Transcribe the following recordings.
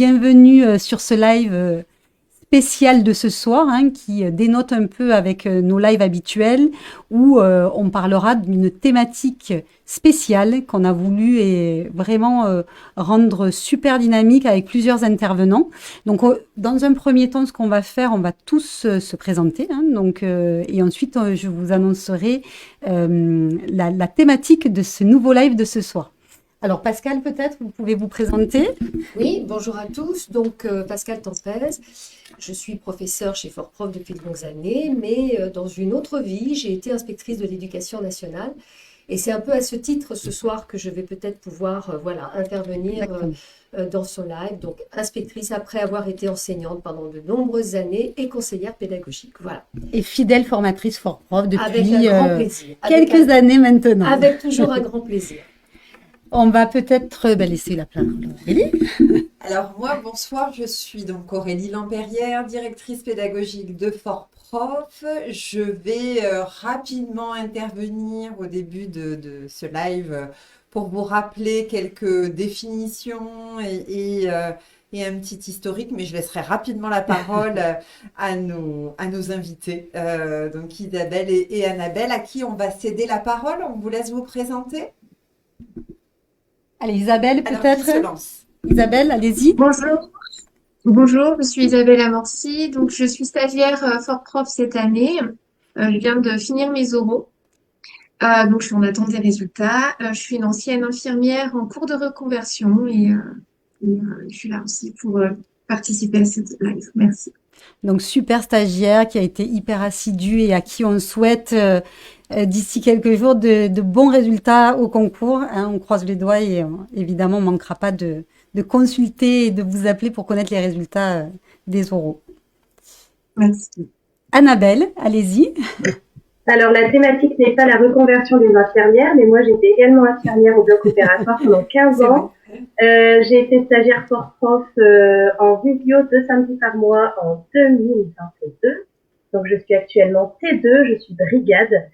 Bienvenue sur ce live spécial de ce soir qui dénote un peu avec nos lives habituels où on parlera d'une thématique spéciale qu'on a voulu vraiment rendre super dynamique avec plusieurs intervenants. Donc dans un premier temps, ce qu'on va faire, on va tous se présenter et ensuite je vous annoncerai la thématique de ce nouveau live de ce soir. Alors Pascal, peut-être, vous pouvez vous présenter? Oui, bonjour à tous. Donc Pascal Tempez, je suis professeure chez Fort-Prof depuis de longues années, mais dans une autre vie, j'ai été inspectrice de l'éducation nationale. Et c'est un peu à ce titre ce soir que je vais peut-être pouvoir intervenir dans ce live. Donc inspectrice après avoir été enseignante pendant de nombreuses années et conseillère pédagogique. Voilà. Et fidèle formatrice Fort-Prof depuis avec un grand plaisir. quelques années maintenant. Avec toujours un grand plaisir. On va peut-être laisser la place à Aurélie. Alors moi, bonsoir, je suis donc Aurélie Lampérière, directrice pédagogique de Fort-Prof. Je vais rapidement intervenir au début de ce live pour vous rappeler quelques définitions et un petit historique, mais je laisserai rapidement la parole à nos invités, donc Isabelle et Annabelle, à qui on va céder la parole. On vous laisse vous présenter. Allez, Isabelle, peut-être. Qui se lance ? Isabelle, allez-y. Bonjour, je suis Isabelle Amorci, donc je suis stagiaire Fort-Prof cette année. Je viens de finir mes oraux, donc je suis en attente des résultats. Je suis une ancienne infirmière en cours de reconversion et je suis là aussi pour participer à cette live. Merci. Donc, super stagiaire qui a été hyper assidue et à qui on souhaite d'ici quelques jours de bons résultats au concours. On croise les doigts et évidemment, on ne manquera pas de consulter et de vous appeler pour connaître les résultats des oraux. Merci. Annabelle, allez-y. Alors, la thématique n'est pas la reconversion des infirmières, mais moi, j'étais également infirmière au bloc opératoire pendant 15 ans. J'ai été stagiaire Fort-Prof en visio 2 samedis par mois en 2022. Donc, je suis actuellement T2, je suis brigade.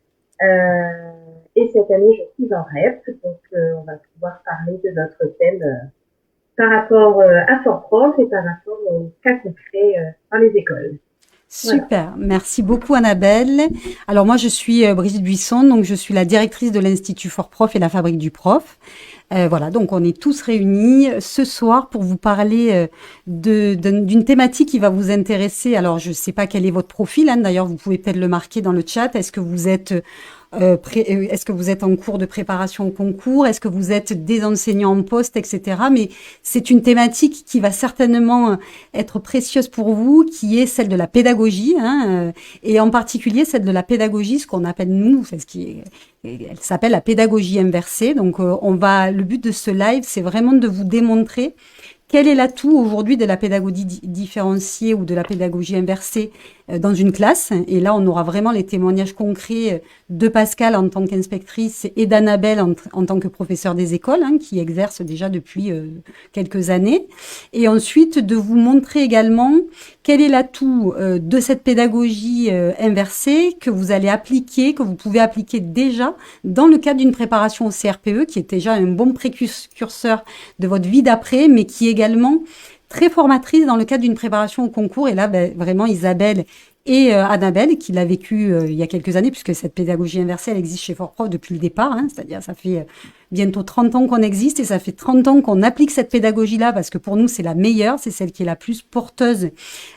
Et cette année, je suis en REP. Donc, on va pouvoir parler de notre thème par rapport à Fort-Prof et par rapport aux cas concrets dans les écoles. Super, merci beaucoup Annabelle. Alors moi je suis Brigitte Buisson, donc je suis la directrice de l'Institut Fort-Prof et la Fabrique du Prof. Voilà, donc on est tous réunis ce soir pour vous parler d'une thématique qui va vous intéresser. Alors je ne sais pas quel est votre profil, d'ailleurs vous pouvez peut-être le marquer dans le chat. Est-ce que vous êtes en cours de préparation au concours? Est-ce que vous êtes des enseignants en poste, etc. Mais c'est une thématique qui va certainement être précieuse pour vous, qui est celle de la pédagogie, et en particulier celle de la pédagogie, ce qu'on appelle nous, elle s'appelle la pédagogie inversée. Donc, le but de ce live, c'est vraiment de vous démontrer quel est l'atout aujourd'hui de la pédagogie différenciée ou de la pédagogie inversée dans une classe? Et là, on aura vraiment les témoignages concrets de Pascal en tant qu'inspectrice et d'Annabelle en tant que professeur des écoles, qui exerce déjà depuis quelques années. Et ensuite, de vous montrer également quel est l'atout de cette pédagogie inversée que vous allez appliquer, que vous pouvez appliquer déjà dans le cadre d'une préparation au CRPE, qui est déjà un bon précurseur de votre vie d'après, mais qui est également très formatrice dans le cadre d'une préparation au concours. Et là, vraiment, Isabelle et Annabelle, qui l'a vécu il y a quelques années, puisque cette pédagogie inversée, elle existe chez Fort-Prof depuis le départ. C'est-à-dire, ça fait bientôt 30 ans qu'on existe et ça fait 30 ans qu'on applique cette pédagogie-là, parce que pour nous, c'est la meilleure, c'est celle qui est la plus porteuse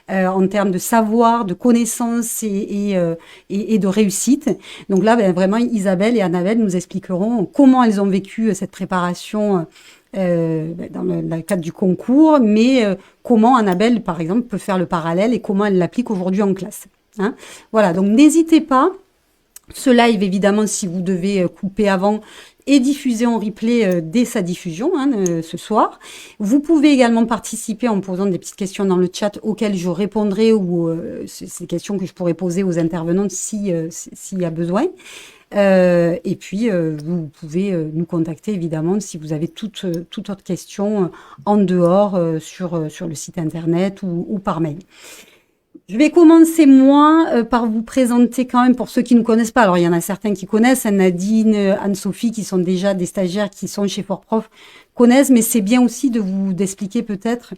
en termes de savoir, de connaissances et de réussite. Donc là, vraiment, Isabelle et Annabelle nous expliqueront comment elles ont vécu cette préparation dans le cadre du concours, mais comment Annabelle, par exemple, peut faire le parallèle et comment elle l'applique aujourd'hui en classe. Voilà, donc n'hésitez pas. Ce live, évidemment, si vous devez couper avant, est diffusé en replay dès sa diffusion ce soir. Vous pouvez également participer en posant des petites questions dans le chat auxquelles je répondrai ou c'est des questions que je pourrais poser aux intervenants s'il y a besoin. Et puis, vous pouvez nous contacter, évidemment, si vous avez toute autre question en dehors sur le site internet ou par mail. Je vais commencer, moi, par vous présenter quand même, pour ceux qui ne connaissent pas. Alors, il y en a certains qui connaissent, Nadine, Anne-Sophie, qui sont déjà des stagiaires qui sont chez Fort-Prof, connaissent, mais c'est bien aussi d'expliquer peut-être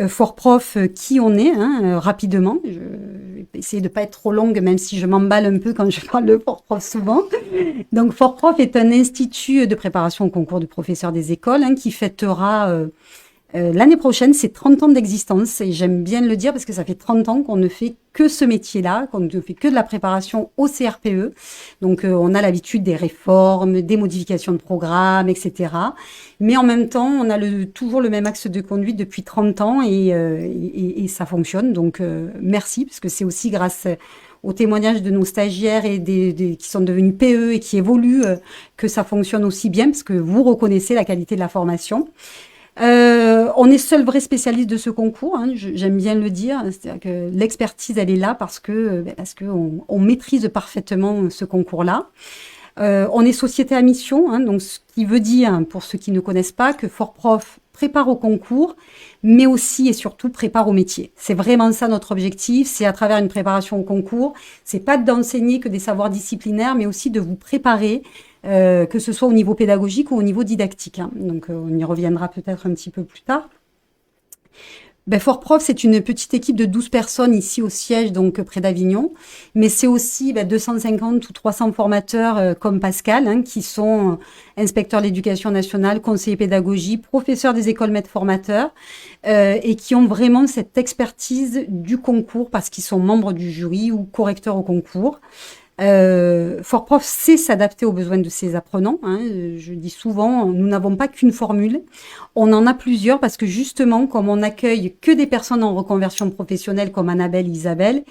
Fort Prof, qui on est, rapidement. Je vais essayer de pas être trop longue, même si je m'emballe un peu quand je parle de Fort Prof souvent. Donc, Fort Prof est un institut de préparation au concours de professeurs des écoles qui fêtera l'année prochaine ses 30 ans d'existence. Et j'aime bien le dire parce que ça fait 30 ans qu'on ne fait que ce métier-là, qu'on ne fait que de la préparation au CRPE. Donc, on a l'habitude des réformes, des modifications de programmes, etc. Mais en même temps, on a toujours le même axe de conduite depuis 30 ans et ça fonctionne. Donc, merci, parce que c'est aussi grâce aux témoignages de nos stagiaires et qui sont devenus PE et qui évoluent que ça fonctionne aussi bien, parce que vous reconnaissez la qualité de la formation. On est seul vrai spécialiste de ce concours, j'aime bien le dire, c'est-à-dire que l'expertise elle est là parce que on maîtrise parfaitement ce concours-là. On est société à mission, donc ce qui veut dire, pour ceux qui ne connaissent pas, que Fort Prof prépare au concours, mais aussi et surtout prépare au métier. C'est vraiment ça notre objectif, c'est à travers une préparation au concours, c'est pas d'enseigner que des savoirs disciplinaires, mais aussi de vous préparer, que ce soit au niveau pédagogique ou au niveau didactique. Donc on y reviendra peut-être un petit peu plus tard. Fort Prof, c'est une petite équipe de 12 personnes ici au siège, donc près d'Avignon, mais c'est aussi 250 ou 300 formateurs comme Pascal, qui sont inspecteurs de l'éducation nationale, conseillers pédagogiques, professeurs des écoles maîtres formateurs, et qui ont vraiment cette expertise du concours parce qu'ils sont membres du jury ou correcteurs au concours. Fort Prof sait s'adapter aux besoins de ses apprenants. Je dis souvent, nous n'avons pas qu'une formule, on en a plusieurs parce que justement, comme on n'accueille que des personnes en reconversion professionnelle comme Annabelle et Isabelle,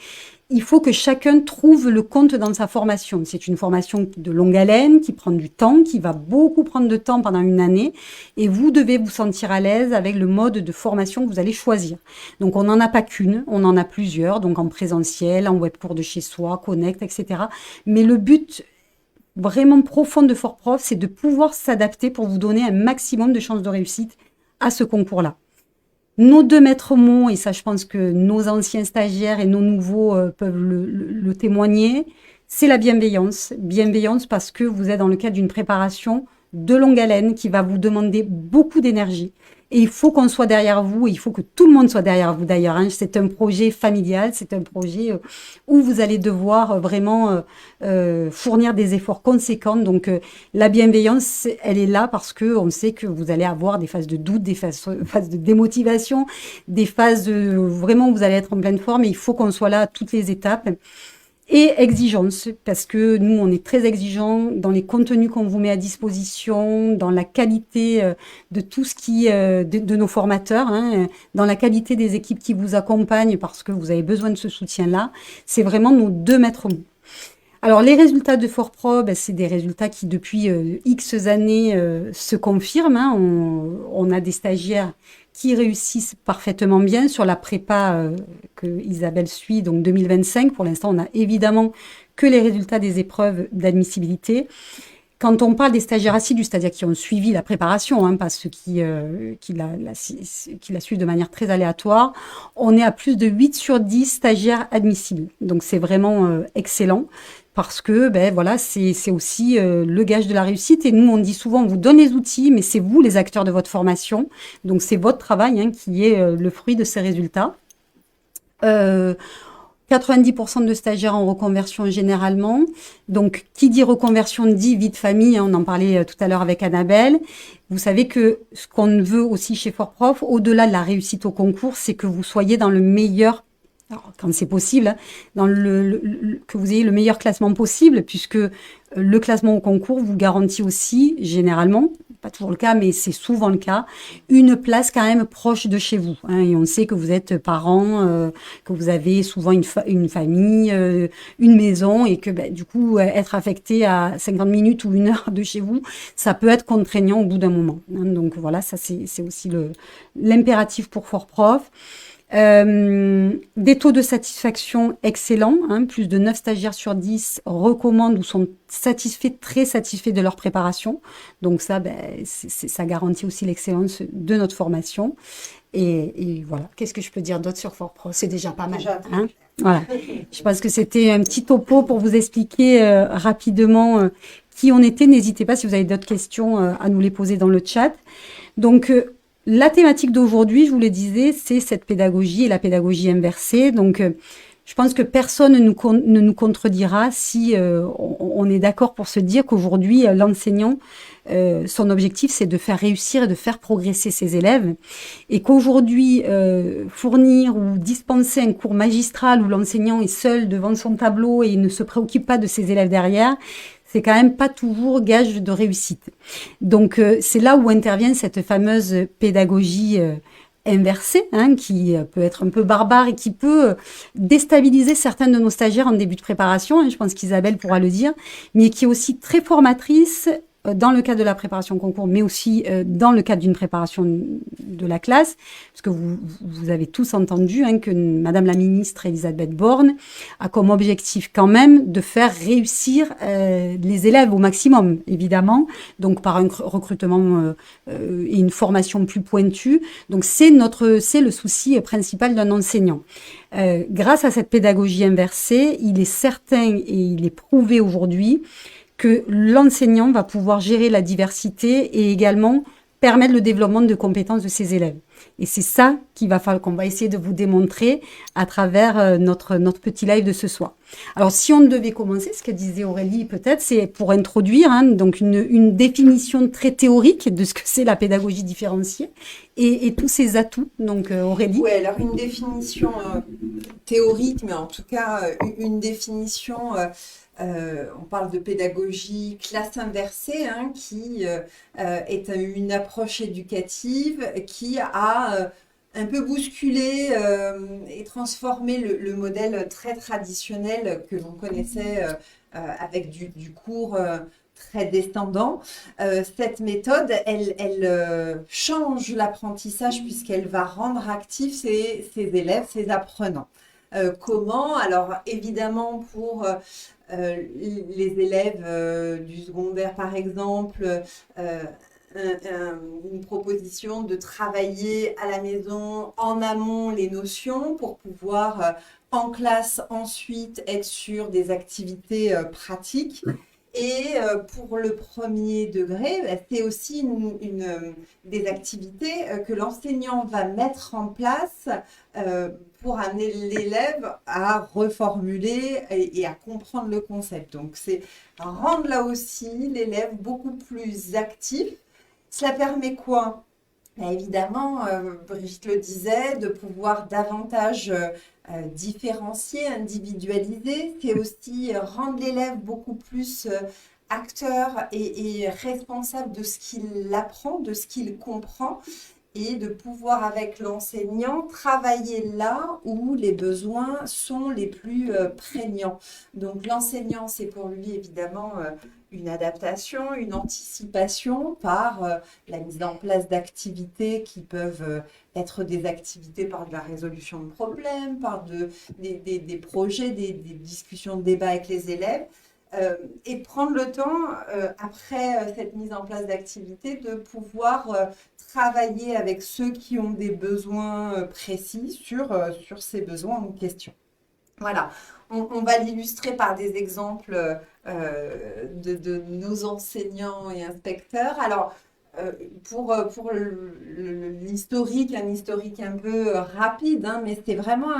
il faut que chacun trouve le compte dans sa formation. C'est une formation de longue haleine, qui prend du temps, qui va beaucoup prendre de temps pendant une année, et vous devez vous sentir à l'aise avec le mode de formation que vous allez choisir. Donc on n'en a pas qu'une, on en a plusieurs, donc en présentiel, en web cours de chez soi, Connect, etc. Mais le but vraiment profond de Fort Prof, c'est de pouvoir s'adapter pour vous donner un maximum de chances de réussite à ce concours-là. Nos deux maîtres mots, et ça je pense que nos anciens stagiaires et nos nouveaux peuvent le témoigner, c'est la bienveillance. Bienveillance parce que vous êtes dans le cadre d'une préparation de longue haleine qui va vous demander beaucoup d'énergie. Et il faut qu'on soit derrière vous, et il faut que tout le monde soit derrière vous d'ailleurs. C'est un projet familial, c'est un projet où vous allez devoir vraiment fournir des efforts conséquents. Donc la bienveillance, elle est là parce que on sait que vous allez avoir des phases de doute, des phases de démotivation, des phases vraiment où vous allez être en pleine forme, et il faut qu'on soit là à toutes les étapes. Et exigence, parce que nous, on est très exigeants dans les contenus qu'on vous met à disposition, dans la qualité de tout ce qui de nos formateurs, dans la qualité des équipes qui vous accompagnent, parce que vous avez besoin de ce soutien-là. C'est vraiment nos deux maîtres mots. Alors, les résultats de Fort Pro, c'est des résultats qui, depuis X années, se confirment. On a des stagiaires qui réussissent parfaitement bien sur la prépa que Isabelle suit, donc 2025. Pour l'instant, on n'a évidemment que les résultats des épreuves d'admissibilité. Quand on parle des stagiaires assidus, c'est-à-dire qui ont suivi la préparation, pas ceux qui la suivent de manière très aléatoire, on est à plus de 8 sur 10 stagiaires admissibles. Donc c'est vraiment excellent. Parce que voilà, c'est aussi le gage de la réussite. Et nous, on dit souvent, on vous donne les outils, mais c'est vous les acteurs de votre formation. Donc, c'est votre travail qui est le fruit de ces résultats. 90% de stagiaires en reconversion généralement. Donc, qui dit reconversion dit vie de famille. On en parlait tout à l'heure avec Annabelle. Vous savez que ce qu'on veut aussi chez Fort Prof, au-delà de la réussite au concours, c'est que vous soyez dans le meilleur, alors, quand c'est possible, dans que vous ayez le meilleur classement possible, puisque le classement au concours vous garantit aussi, généralement, pas toujours le cas, mais c'est souvent le cas, une place quand même proche de chez vous. Et on sait que vous êtes parents, que vous avez souvent une famille, une maison, et que du coup, être affecté à 50 minutes ou 1 heure de chez vous, ça peut être contraignant au bout d'un moment. Donc voilà, ça c'est aussi l'impératif pour Fort Prof. Des taux de satisfaction excellents, plus de 9 stagiaires sur 10 recommandent ou sont satisfaits, très satisfaits de leur préparation. Donc ça, ça garantit aussi l'excellence de notre formation. Et voilà, qu'est-ce que je peux dire d'autre sur Fort Pro? C'est déjà pas mal. Voilà. Je pense que c'était un petit topo pour vous expliquer rapidement qui on était. N'hésitez pas, si vous avez d'autres questions, à nous les poser dans le chat. Donc, la thématique d'aujourd'hui, je vous le disais, c'est cette pédagogie et la pédagogie inversée. Donc, je pense que personne ne nous contredira si on est d'accord pour se dire qu'aujourd'hui, l'enseignant, son objectif, c'est de faire réussir et de faire progresser ses élèves. Et qu'aujourd'hui, fournir ou dispenser un cours magistral où l'enseignant est seul devant son tableau et ne se préoccupe pas de ses élèves derrière, c'est quand même pas toujours gage de réussite. Donc, c'est là où intervient cette fameuse pédagogie inversée, hein, qui peut être un peu barbare et qui peut déstabiliser certains de nos stagiaires en début de préparation, hein, je pense qu'Isabelle pourra le dire, mais qui est aussi très formatrice dans le cadre de la préparation concours, mais aussi dans le cadre d'une préparation de la classe, parce que vous avez tous entendu que Madame la ministre Elisabeth Borne a comme objectif quand même de faire réussir les élèves au maximum, évidemment, donc par un recrutement et une formation plus pointue. Donc c'est le souci principal d'un enseignant. Grâce à cette pédagogie inversée, il est certain et il est prouvé aujourd'hui que l'enseignant va pouvoir gérer la diversité et également permettre le développement de compétences de ses élèves. Et c'est ça qu'on va essayer de vous démontrer à travers notre petit live de ce soir. Alors, si on devait commencer, ce que disait Aurélie peut-être, c'est pour introduire donc une définition très théorique de ce que c'est la pédagogie différenciée et tous ses atouts. Donc, Aurélie. Oui, alors une définition théorique, mais en tout cas une définition... on parle de pédagogie classe inversée, qui est une approche éducative qui a un peu bousculé et transformé le modèle très traditionnel que l'on connaissait avec du cours très descendant. Cette méthode, elle change l'apprentissage puisqu'elle va rendre actifs ses élèves, ses apprenants. Comment? Alors évidemment pour les élèves du secondaire par exemple, une proposition de travailler à la maison en amont les notions pour pouvoir en classe ensuite être sur des activités pratiques. Et pour le premier degré, c'est aussi des activités que l'enseignant va mettre en place pour amener l'élève à reformuler et à comprendre le concept. Donc, c'est rendre là aussi l'élève beaucoup plus actif. Cela permet quoi? Évidemment, Brigitte le disait, de pouvoir davantage différencier, individualiser. C'est aussi rendre l'élève beaucoup plus acteur et responsable de ce qu'il apprend, de ce qu'il comprend, et de pouvoir avec l'enseignant travailler là où les besoins sont les plus prégnants. Donc l'enseignant, c'est pour lui évidemment une adaptation, une anticipation par la mise en place d'activités qui peuvent être des activités par de la résolution de problèmes, par des projets, des discussions, de débats avec les élèves. Et prendre le temps, après cette mise en place d'activités, de pouvoir travailler avec ceux qui ont des besoins précis sur ces besoins en question. Voilà, on va l'illustrer par des exemples de nos enseignants et inspecteurs. Alors, pour l'historique, un historique un peu rapide, mais c'est vraiment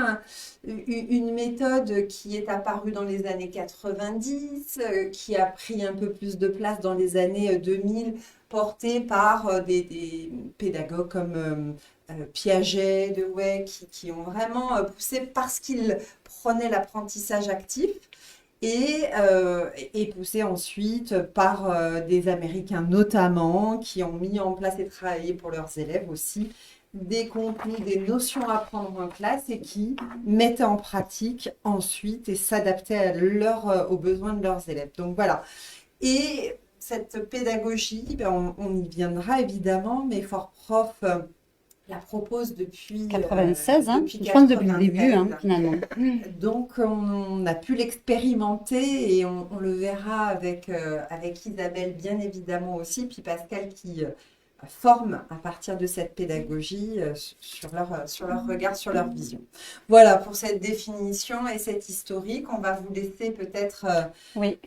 une méthode qui est apparue dans les années 90, qui a pris un peu plus de place dans les années 2000, portée par des pédagogues comme Piaget, Dewey, qui ont vraiment poussé parce qu'ils prenaient l'apprentissage actif. Et poussé ensuite par des Américains notamment, qui ont mis en place et travaillé pour leurs élèves aussi des contenus, des notions à apprendre en classe et qui mettaient en pratique ensuite et s'adaptaient aux besoins de leurs élèves. Donc voilà. Et cette pédagogie, on y viendra évidemment, mais Fort Prof la propose depuis 96, je pense depuis le début, finalement. Donc, on a pu l'expérimenter et on le verra avec Isabelle, bien évidemment aussi, puis Pascal qui forment à partir de cette pédagogie sur leur regard, sur leur vision. Voilà pour cette définition et cette historique. On va vous laisser peut-être Oui,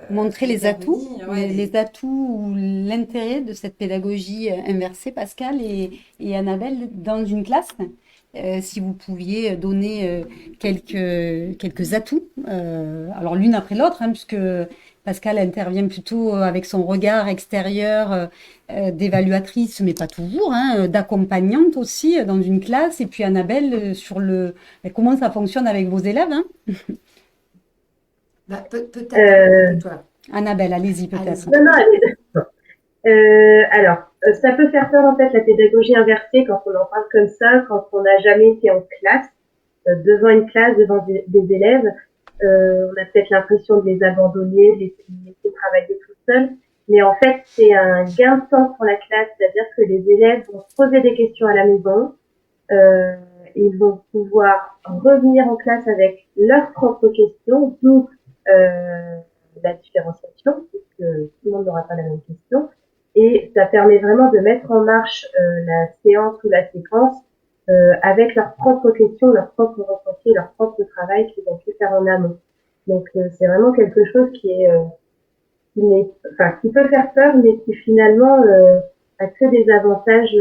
montrer les atouts, intervenir. Ouais, les atouts ou l'intérêt de cette pédagogie inversée, Pascal et Annabelle, dans une classe. Si vous pouviez donner quelques atouts, alors l'une après l'autre, hein, puisque Pascal intervient plutôt avec son regard extérieur d'évaluatrice, mais pas toujours, hein, d'accompagnante aussi dans une classe, et puis Annabelle sur comment ça fonctionne avec vos élèves, hein. Peut-être toi. Annabelle, allez-y peut-être. Allez-y. Non, non, alors, ça peut faire peur en fait la pédagogie inversée quand on en parle comme ça, quand on n'a jamais été en classe, devant une classe, devant des élèves. On a peut-être l'impression de les abandonner, de les laisser travailler tout seuls. Mais en fait, c'est un gain de temps pour la classe, c'est-à-dire que les élèves vont se poser des questions à la maison. Ils vont pouvoir revenir en classe avec leurs propres questions, d'où la différenciation, puisque tout le monde n'aura pas la même question. Et ça permet vraiment de mettre en marche la séance ou la séquence avec leurs propres questions, leurs propres ressentis, leur propre travail qu'ils ont pu faire en amont. Donc c'est vraiment quelque chose qui peut faire peur, mais qui finalement a que des avantages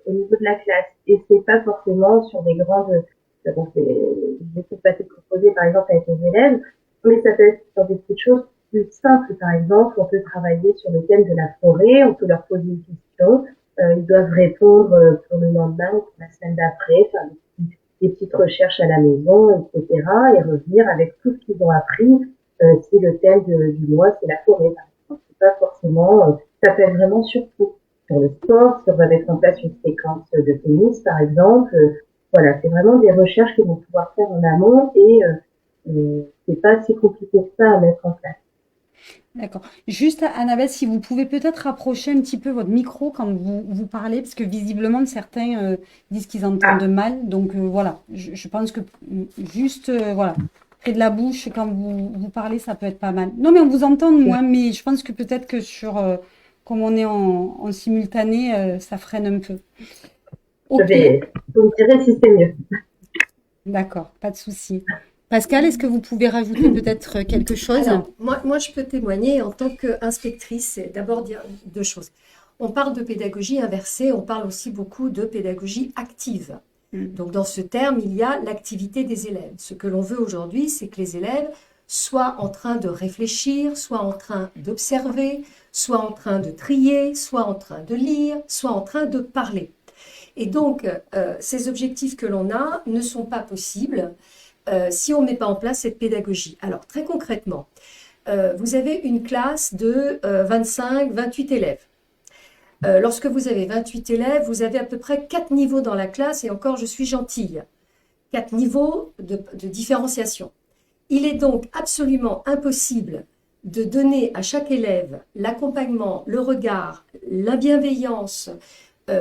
au niveau de la classe. Et c'est pas forcément sur des grandes, des petites passer proposées par exemple avec les élèves, mais ça peut être sur des petites choses plus simples. Par exemple, on peut travailler sur le thème de la forêt, on peut leur poser une question, ils doivent répondre pour le lendemain ou pour la semaine d'après, faire des petites recherches à la maison, etc. et revenir avec tout ce qu'ils ont appris. Si le thème du mois, c'est la forêt, par exemple. C'est pas forcément, ça peut être vraiment sur tout. Sur le sport, si on va mettre en place une séquence de tennis, par exemple. Voilà, c'est vraiment des recherches qu'ils vont pouvoir faire en amont et c'est pas si compliqué que ça à mettre en place. D'accord. Juste, Annabelle, si vous pouvez peut-être rapprocher un petit peu votre micro quand vous parlez, parce que visiblement, certains disent qu'ils entendent mal. Donc voilà, je pense que juste, voilà, près de la bouche, quand vous parlez, ça peut être pas mal. Non, mais on vous entend, nous, hein, mais je pense que peut-être que comme on est en simultané, ça freine un peu. Vous Ok, me direz si c'est mieux. d'accord, pas de souci. Pascal, est-ce que vous pouvez rajouter peut-être quelque chose? Alors, moi, je peux témoigner en tant qu'inspectrice, c'est d'abord dire deux choses. On parle de pédagogie inversée, on parle aussi beaucoup de pédagogie active. Donc, dans ce terme, il y a l'activité des élèves. Ce que l'on veut aujourd'hui, c'est que les élèves soient en train de réfléchir, soient en train d'observer, soient en train de trier, soient en train de lire, soient en train de parler. Et donc, ces objectifs que l'on a ne sont pas possibles si on ne met pas en place cette pédagogie. Alors, très concrètement, vous avez une classe de 25, 28 élèves. Lorsque vous avez 28 élèves, vous avez à peu près 4 niveaux dans la classe, et encore, je suis gentille. 4 niveaux de différenciation. Il est donc absolument impossible de donner à chaque élève l'accompagnement, le regard, la bienveillance,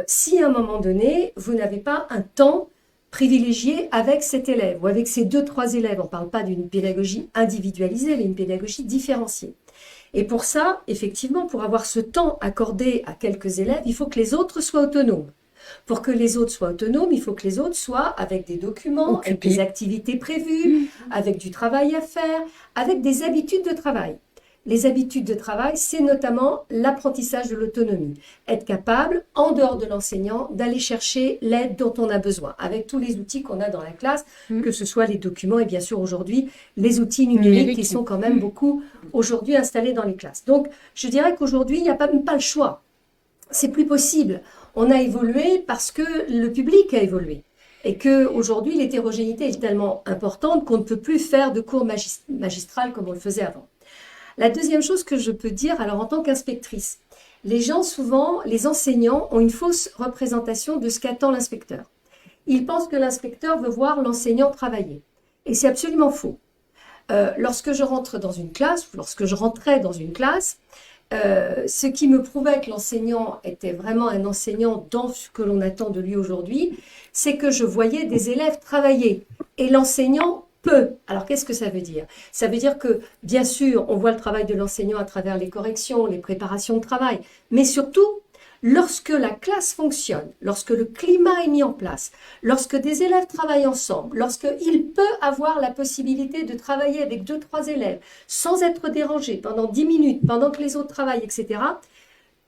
si à un moment donné, vous n'avez pas un temps privilégié avec cet élève ou avec ces 2-3 élèves. On ne parle pas d'une pédagogie individualisée, mais une pédagogie différenciée. Et pour ça, effectivement, pour avoir ce temps accordé à quelques élèves, il faut que les autres soient autonomes. Pour que les autres soient autonomes, il faut que les autres soient avec des documents, avec des activités prévues, avec du travail à faire, avec des habitudes de travail. Les habitudes de travail, c'est notamment l'apprentissage de l'autonomie. Être capable, en dehors de l'enseignant, d'aller chercher l'aide dont on a besoin, avec tous les outils qu'on a dans la classe, que ce soit les documents et bien sûr aujourd'hui, les outils numériques qui sont quand même beaucoup aujourd'hui installés dans les classes. Donc, je dirais qu'aujourd'hui, il n'y a pas le choix. C'est plus possible. On a évolué parce que le public a évolué. Et qu'aujourd'hui, l'hétérogénéité est tellement importante qu'on ne peut plus faire de cours magistral comme on le faisait avant. La deuxième chose que je peux dire, alors en tant qu'inspectrice, les gens souvent, les enseignants ont une fausse représentation de ce qu'attend l'inspecteur. Ils pensent que l'inspecteur veut voir l'enseignant travailler. Et c'est absolument faux. Lorsque je rentre dans une classe, ou lorsque je rentrais dans une classe, ce qui me prouvait que l'enseignant était vraiment un enseignant dans ce que l'on attend de lui aujourd'hui, c'est que je voyais des élèves travailler. Et l'enseignant peut. Alors, qu'est-ce que ça veut dire? Ça veut dire que, bien sûr, on voit le travail de l'enseignant à travers les corrections, les préparations de travail, mais surtout, Lorsque la classe fonctionne, lorsque le climat est mis en place, lorsque des élèves travaillent ensemble, lorsqu'il peut avoir la possibilité de travailler avec 2-3 élèves sans être dérangé pendant 10 minutes, pendant que les autres travaillent, etc.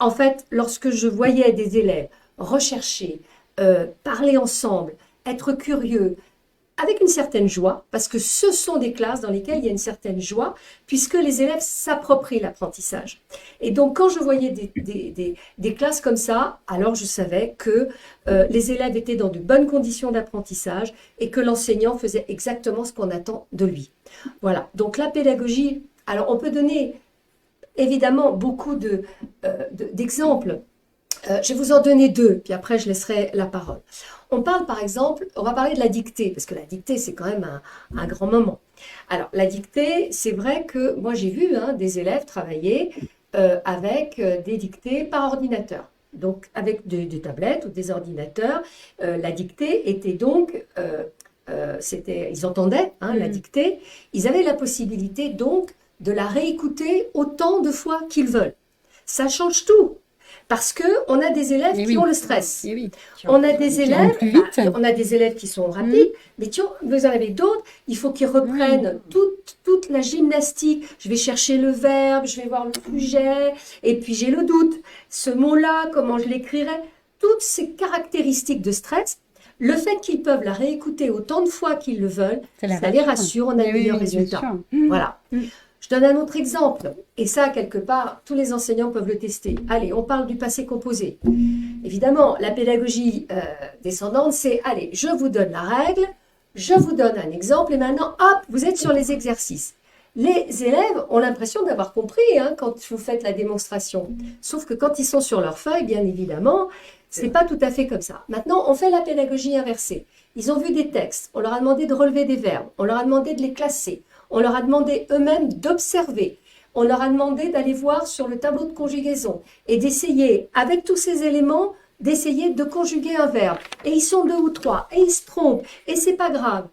En fait, lorsque je voyais des élèves rechercher, parler ensemble, être curieux, avec une certaine joie, parce que ce sont des classes dans lesquelles il y a une certaine joie, puisque les élèves s'approprient l'apprentissage. Et donc, quand je voyais des classes comme ça, alors je savais que les élèves étaient dans de bonnes conditions d'apprentissage et que l'enseignant faisait exactement ce qu'on attend de lui. Voilà, donc la pédagogie, alors on peut donner évidemment beaucoup d'exemples. Je vais vous en donner 2, puis après je laisserai la parole. On parle par exemple, on va parler de la dictée, parce que la dictée c'est quand même un grand moment. Alors la dictée, c'est vrai que moi j'ai vu des élèves travailler avec des dictées par ordinateur. Donc avec des tablettes ou des ordinateurs, la dictée était donc, ils entendaient la dictée, ils avaient la possibilité donc de la réécouter autant de fois qu'ils veulent. Ça change tout. Parce qu'on a des élèves qui ont le stress. On a des élèves, on a des élèves qui sont rapides, mais vous en avez d'autres, il faut qu'ils reprennent toute la gymnastique. Je vais chercher le verbe, je vais voir le sujet, et puis j'ai le doute. Ce mot-là, comment je l'écrirais? Toutes ces caractéristiques de stress, le fait qu'ils peuvent la réécouter autant de fois qu'ils le veulent, ça les rassure, on a de meilleurs résultats. Voilà. Je donne un autre exemple, et ça, quelque part, tous les enseignants peuvent le tester. Allez, on parle du passé composé. Évidemment, la pédagogie descendante, c'est, allez, je vous donne la règle, je vous donne un exemple, et maintenant, hop, vous êtes sur les exercices. Les élèves ont l'impression d'avoir compris quand vous faites la démonstration. Sauf que quand ils sont sur leur feuille, bien évidemment, c'est pas tout à fait comme ça. Maintenant, on fait la pédagogie inversée. Ils ont vu des textes, on leur a demandé de relever des verbes, on leur a demandé de les classer. On leur a demandé eux-mêmes d'observer. On leur a demandé d'aller voir sur le tableau de conjugaison et d'essayer, avec tous ces éléments, d'essayer de conjuguer un verbe. Et ils sont 2 ou 3, et ils se trompent, et c'est pas grave.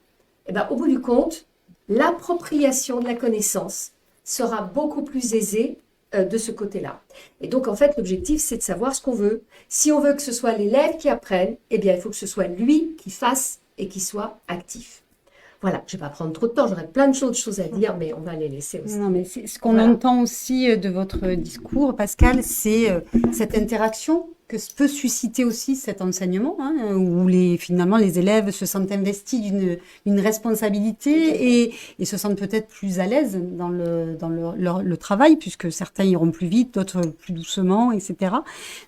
Et bien, au bout du compte, l'appropriation de la connaissance sera beaucoup plus aisée de ce côté-là. Et donc, en fait, l'objectif, c'est de savoir ce qu'on veut. Si on veut que ce soit l'élève qui apprenne, eh bien, il faut que ce soit lui qui fasse et qui soit actif. Voilà, je ne vais pas prendre trop de temps, j'aurais plein de choses à dire, mais on va les laisser aussi. Non, mais ce qu'on entend aussi de votre discours, Pascal, c'est cette interaction que peut susciter aussi cet enseignement, où finalement les élèves se sentent investis d'une responsabilité et se sentent peut-être plus à l'aise dans le travail, puisque certains iront plus vite, d'autres plus doucement, etc.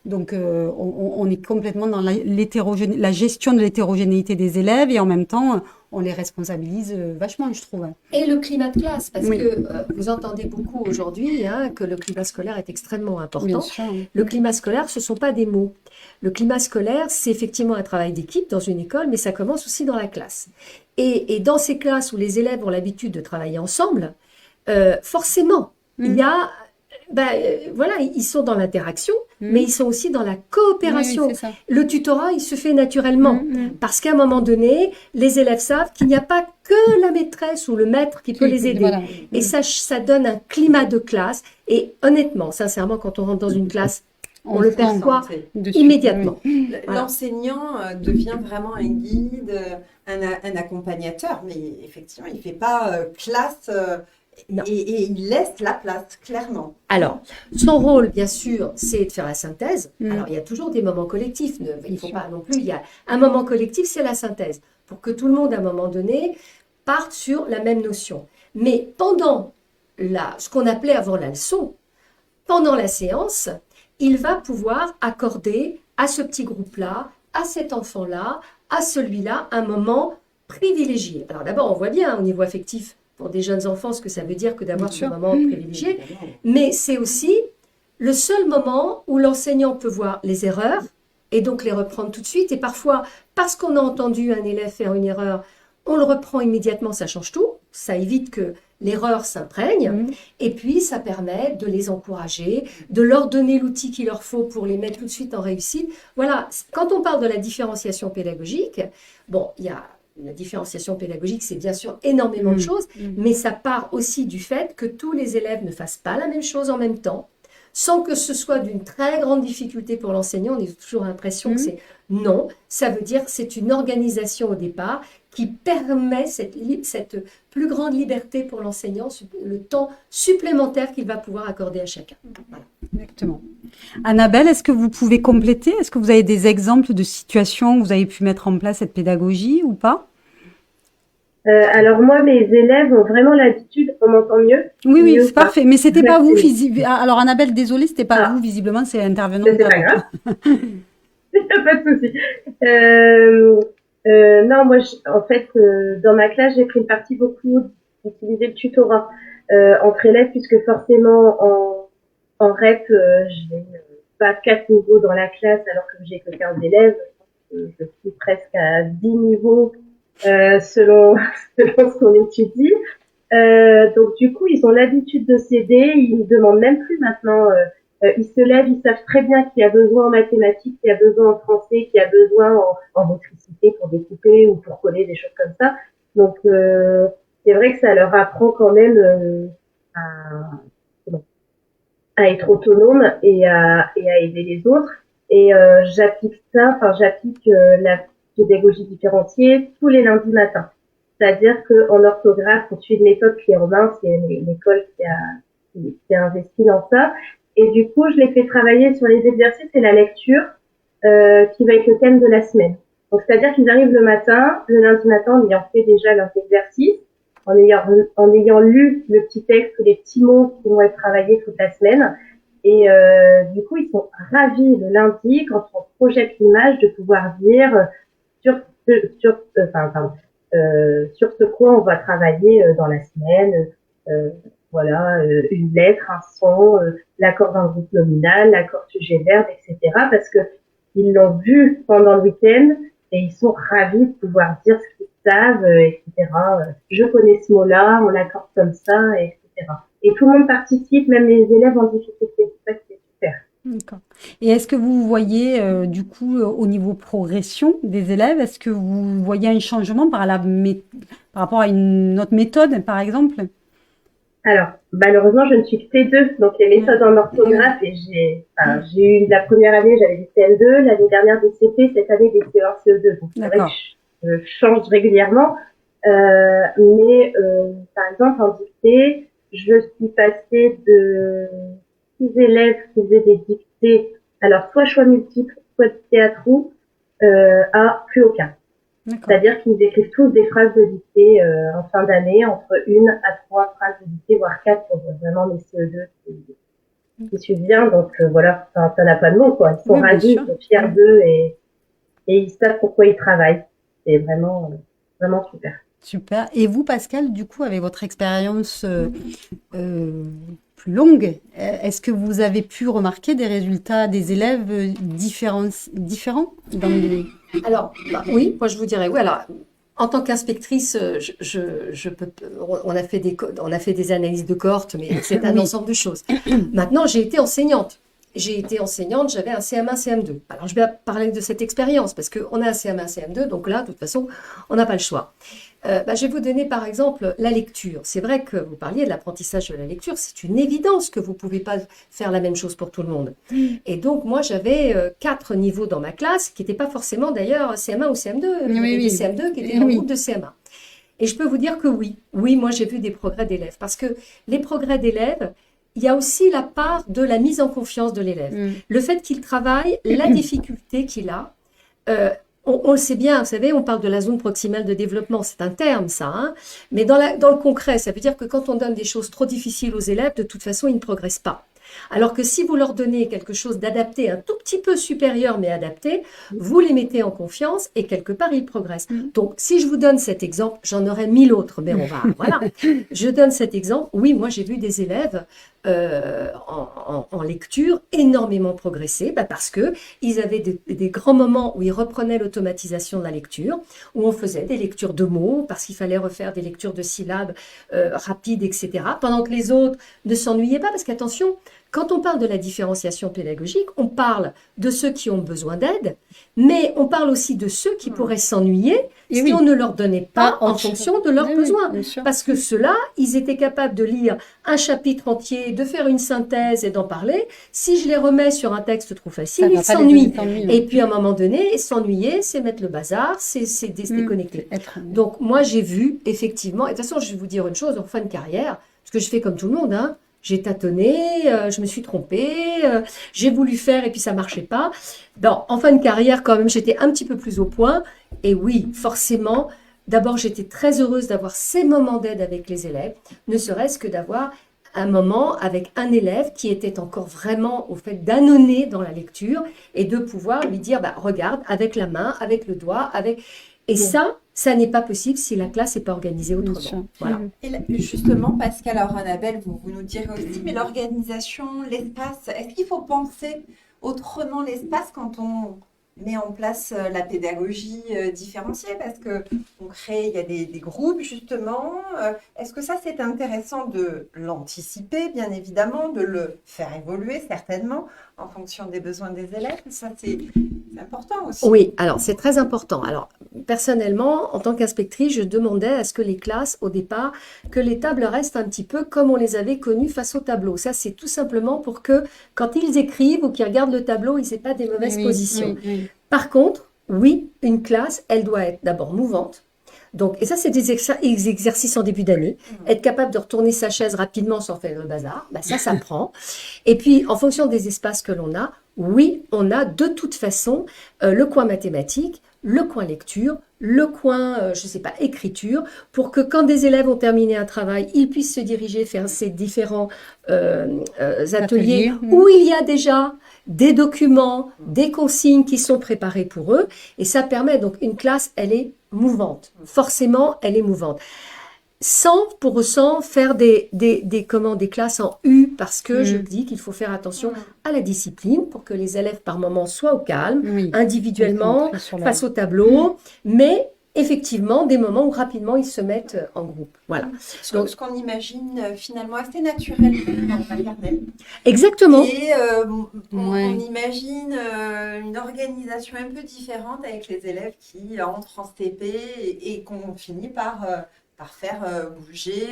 Donc on est complètement dans la gestion de l'hétérogénéité des élèves et en même temps on les responsabilise vachement, je trouve. Et le climat de classe, parce que vous entendez beaucoup aujourd'hui que le climat scolaire est extrêmement important. Bien sûr. Le climat scolaire, ce ne sont pas des mots. Le climat scolaire, c'est effectivement un travail d'équipe dans une école, mais ça commence aussi dans la classe. Et dans ces classes où les élèves ont l'habitude de travailler ensemble, forcément, il y a... voilà, ils sont dans l'interaction, mais ils sont aussi dans la coopération. Oui, c'est ça. Le tutorat, il se fait naturellement, parce qu'à un moment donné, les élèves savent qu'il n'y a pas que la maîtresse ou le maître qui peut les aider. Voilà. Et ça donne un climat de classe. Et honnêtement, sincèrement, quand on rentre dans une classe, on le perçoit immédiatement. Voilà. L'enseignant devient vraiment un guide, un accompagnateur, mais effectivement, il ne fait pas classe... Et il laisse la place, clairement. Alors, son rôle, bien sûr, c'est de faire la synthèse. Alors, il y a toujours des moments collectifs. Il ne faut pas non plus... Il y a un moment collectif, c'est la synthèse. Pour que tout le monde, à un moment donné, parte sur la même notion. Mais pendant ce qu'on appelait avant la leçon, pendant la séance, il va pouvoir accorder à ce petit groupe-là, à cet enfant-là, à celui-là, un moment privilégié. Alors d'abord, on voit bien au niveau affectif, pour des jeunes enfants, ce que ça veut dire que d'avoir ce moment privilégié. Mais c'est aussi le seul moment où l'enseignant peut voir les erreurs et donc les reprendre tout de suite. Et parfois, parce qu'on a entendu un élève faire une erreur, on le reprend immédiatement, ça change tout. Ça évite que l'erreur s'imprègne. Et puis, ça permet de les encourager, de leur donner l'outil qu'il leur faut pour les mettre tout de suite en réussite. Voilà, quand on parle de la différenciation pédagogique, bon, il y a... La différenciation pédagogique, c'est bien sûr énormément de choses, mais ça part aussi du fait que tous les élèves ne fassent pas la même chose en même temps, sans que ce soit d'une très grande difficulté pour l'enseignant. On a toujours l'impression que c'est non. Ça veut dire que c'est une organisation au départ qui permet cette plus grande liberté pour l'enseignant, le temps supplémentaire qu'il va pouvoir accorder à chacun. Voilà. Exactement. Annabelle, est-ce que vous pouvez compléter? Est-ce que vous avez des exemples de situations où vous avez pu mettre en place cette pédagogie ou pas? Alors moi, mes élèves ont vraiment l'habitude, on m'entend mieux? Oui, oui, Mieux c'est ou pas? parfait. Mais c'était pas vous, Merci. alors Annabelle, désolée, c'était pas Ah, vous, visiblement, c'est l'intervenant mais c'est pas d'avant. grave, pas de souci. Non, moi, en fait, dans ma classe, j'ai pris le parti beaucoup d'utiliser le tutorat entre élèves, puisque forcément, en REP, j'ai pas 4 niveaux dans la classe, alors que j'ai que 15 élèves. Je suis presque à 10 niveaux selon, selon ce qu'on étudie. Donc du coup, ils ont l'habitude de s'aider. Ils ne demandent même plus maintenant. Ils se lèvent, ils savent très bien qu'il y a besoin en mathématiques, qu'il y a besoin en français, qu'il y a besoin en motricité pour découper ou pour coller, des choses comme ça. Donc c'est vrai que ça leur apprend quand même à, à être autonome et à aider les autres. Et j'applique la pédagogie différenciée tous les lundis matins. C'est-à-dire qu'en orthographe, on suit une méthode Clé en main, c'est une école qui a investi dans ça. Et du coup, je les fais travailler sur les exercices et la lecture, qui va être le thème de la semaine. Donc, c'est-à-dire qu'ils arrivent le lundi matin, en ayant fait déjà leurs exercices, en ayant lu le petit texte ou les petits mots qui vont être travaillés toute la semaine. Et du coup, ils sont ravis le lundi, quand on projette l'image, de pouvoir dire sur ce quoi on va travailler dans la semaine. Voilà, une lettre, un son, l'accord d'un groupe nominal, l'accord sujet-verbe, etc. Parce que ils l'ont vu pendant le week-end et ils sont ravis de pouvoir dire ce qu'ils savent, etc. Je connais ce mot-là, on l'accorde comme ça, etc. Et tout le monde participe, même les élèves en difficulté. C'est ça qui est super. D'accord. Et est-ce que vous voyez, du coup, au niveau progression des élèves, est-ce que vous voyez un changement par rapport à une autre méthode, par exemple? Alors, malheureusement, je ne suis que C2, donc les méthodes en orthographe, et j'ai eu la première année, j'avais des CM2, l'année dernière des CP, cette année des CE1, CE2. Donc, c'est vrai D'accord. que je change régulièrement. Mais par exemple, en dictée, je suis passée de 6 élèves qui faisaient des dictées, alors soit choix multiples, soit dictée à trous, à plus aucun. D'accord. C'est-à-dire qu'ils écrivent tous des phrases de dictée en fin d'année, entre 1 à 3 phrases de dictée, voire 4 pour vraiment les CE2 qui suivent bien. Donc voilà, ça n'a pas de mots, quoi. Ils sont Oui, bien ravis, sûr. ils sont fiers d'eux et ils savent pourquoi ils travaillent. C'est vraiment, vraiment super. Super. Et vous, Pascal, du coup, avec votre expérience plus longue, est-ce que vous avez pu remarquer des résultats des élèves différents dans les... Alors, oui, moi je vous dirais, oui. Alors, en tant qu'inspectrice, on a fait des analyses de cohorte, mais c'est un Oui. ensemble de choses. Maintenant, j'ai été enseignante. J'avais un CM1, CM2. Alors, je vais parler de cette expérience parce qu'on a un CM1, CM2, donc là, de toute façon, on n'a pas le choix. Je vais vous donner par exemple la lecture. C'est vrai que vous parliez de l'apprentissage de la lecture, c'est une évidence que vous ne pouvez pas faire la même chose pour tout le monde. Et donc moi j'avais 4 niveaux dans ma classe qui n'étaient pas forcément d'ailleurs CM1 ou CM2, il y avait des CM2 qui étaient dans le groupe de CM1. Et je peux vous dire que oui, moi j'ai vu des progrès d'élèves parce que les progrès d'élèves, il y a aussi la part de la mise en confiance de l'élève. Le fait qu'il travaille, la difficulté qu'il a, on le sait bien, vous savez, on parle de la zone proximale de développement, c'est un terme ça, hein, mais dans le concret, ça veut dire que quand on donne des choses trop difficiles aux élèves, de toute façon, ils ne progressent pas. Alors que si vous leur donnez quelque chose d'adapté, un tout petit peu supérieur mais adapté, vous les mettez en confiance et quelque part ils progressent. Donc si je vous donne cet exemple, j'en aurais 1000 autres, mais voilà. Je donne cet exemple. Oui, moi j'ai vu des élèves en lecture énormément progresser, parce que ils avaient des grands moments où ils reprenaient l'automatisation de la lecture, où on faisait des lectures de mots parce qu'il fallait refaire des lectures de syllabes rapides, etc. Pendant que les autres ne s'ennuyaient pas, parce qu'attention, quand on parle de la différenciation pédagogique, on parle de ceux qui ont besoin d'aide, mais on parle aussi de ceux qui pourraient s'ennuyer si on ne leur donnait pas en fonction de leurs besoins. Parce que ceux-là, ils étaient capables de lire un chapitre entier demander de faire une synthèse et d'en parler. Si je les remets sur un texte trop Ça facile, va ils pas les s'ennuient. ennuis, Et puis à un moment donné, s'ennuyer, c'est mettre le bazar, c'est se déconnecter. Donc moi j'ai vu effectivement, et de toute façon je vais vous dire une chose, en fin de carrière, parce que je fais comme tout le monde, hein, j'ai tâtonné, je me suis trompée, j'ai voulu faire et puis ça marchait pas. En fin de carrière quand même j'étais un petit peu plus au point, et oui, forcément, d'abord j'étais très heureuse d'avoir ces moments d'aide avec les élèves, ne serait-ce que d'avoir un moment avec un élève qui était encore vraiment au fait d'annoncer dans la lecture et de pouvoir lui dire, bah, regarde, avec la main, avec le doigt, avec... Et ça n'est pas possible si la classe n'est pas organisée autrement. Voilà. Et là, justement, Pascal, alors Annabelle, vous nous direz aussi, mais l'organisation, l'espace, est-ce qu'il faut penser autrement l'espace quand on met en place la pédagogie différenciée? Parce que on crée, il y a des groupes justement. Est-ce que ça, c'est intéressant de l'anticiper, bien évidemment, de le faire évoluer certainement en fonction des besoins des élèves? Ça, c'est important aussi. Oui, alors c'est très important. Alors personnellement, en tant qu'inspectrice, je demandais à ce que les classes, au départ, que les tables restent un petit peu comme on les avait connues face au tableau. Ça, c'est tout simplement pour que quand ils écrivent ou qu'ils regardent le tableau, ils n'aient pas des mauvaises positions. Par contre, oui, une classe, elle doit être d'abord mouvante. Donc, et ça, c'est des exercices en début d'année. Être capable de retourner sa chaise rapidement sans faire le bazar, bah ça prend. Et puis, en fonction des espaces que l'on a, oui, on a de toute façon le coin mathématique, le coin lecture, le coin, je ne sais pas, écriture, pour que quand des élèves ont terminé un travail, ils puissent se diriger vers ces différents ateliers où il y a déjà des documents, des consignes qui sont préparées pour eux. Et ça permet donc une classe, elle est mouvante. Forcément, elle est mouvante. Sans pour autant faire des classes en U, parce que je dis qu'il faut faire attention à la discipline pour que les élèves par moment soient au calme, individuellement, face au tableau, mais effectivement des moments où rapidement ils se mettent en groupe. Voilà. Donc, ce qu'on imagine finalement assez naturel dans le maternel. Exactement. Et on imagine une organisation un peu différente avec les élèves qui entrent en CP et qu'on finit par faire bouger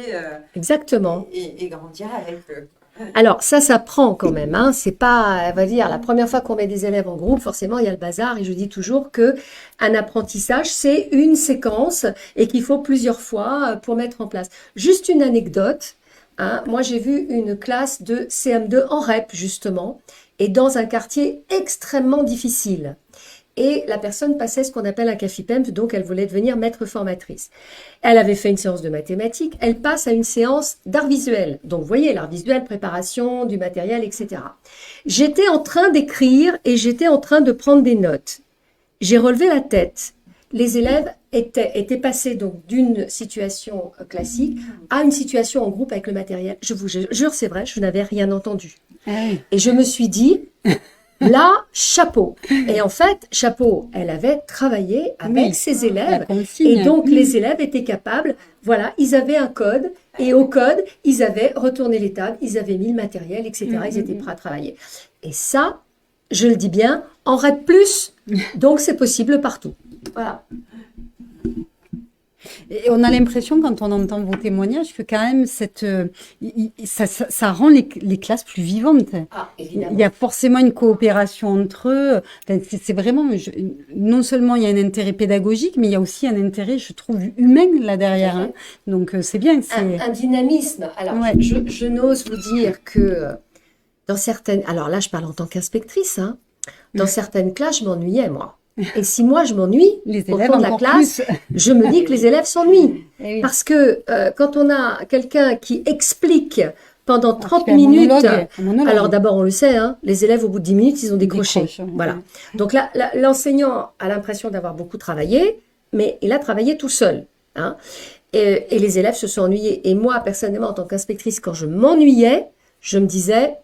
Exactement. Et grandir avec eux. Alors ça prend quand même, hein. C'est pas, on va dire, la première fois qu'on met des élèves en groupe, forcément il y a le bazar, et je dis toujours que un apprentissage c'est une séquence et qu'il faut plusieurs fois pour mettre en place. Juste une anecdote, hein. Moi j'ai vu une classe de CM2 en REP justement, et dans un quartier extrêmement difficile. Et la personne passait ce qu'on appelle un CAFIPEMS, donc elle voulait devenir maître formatrice. Elle avait fait une séance de mathématiques, elle passe à une séance d'art visuel. Donc vous voyez, l'art visuel, préparation du matériel, etc. J'étais en train d'écrire et j'étais en train de prendre des notes. J'ai relevé la tête. Les élèves étaient passés donc d'une situation classique à une situation en groupe avec le matériel. Je vous jure, c'est vrai, je n'avais rien entendu. Et je me suis dit... Là, chapeau. Et en fait, chapeau, elle avait travaillé avec ses élèves. Et donc, les élèves étaient capables, voilà, ils avaient un code. Et au code, ils avaient retourné les tables, ils avaient mis le matériel, etc. Ils étaient prêts à travailler. Et ça, je le dis bien, en REP+, donc c'est possible partout. Voilà. Et on a l'impression, quand on entend vos témoignages, que quand même, ça rend les classes plus vivantes. Ah, évidemment. Il y a forcément une coopération entre eux. Enfin, c'est vraiment, non seulement il y a un intérêt pédagogique, mais il y a aussi un intérêt, je trouve, humain là derrière. Hein. Donc, c'est bien. Un dynamisme. Alors, je n'ose vous dire que dans certaines... Alors là, je parle en tant qu'inspectrice. Hein. Dans certaines classes, je m'ennuyais, moi. Et si moi je m'ennuie au fond de la classe, je me dis que les élèves s'ennuient. Parce que quand on a quelqu'un qui explique pendant 30 minutes, alors d'abord on le sait, hein, les élèves au bout de 10 minutes ils ont décroché. Voilà. Donc là, l'enseignant a l'impression d'avoir beaucoup travaillé, mais il a travaillé tout seul. Hein. Et les élèves se sont ennuyés. Et moi personnellement en tant qu'inspectrice, quand je m'ennuyais, je me disais...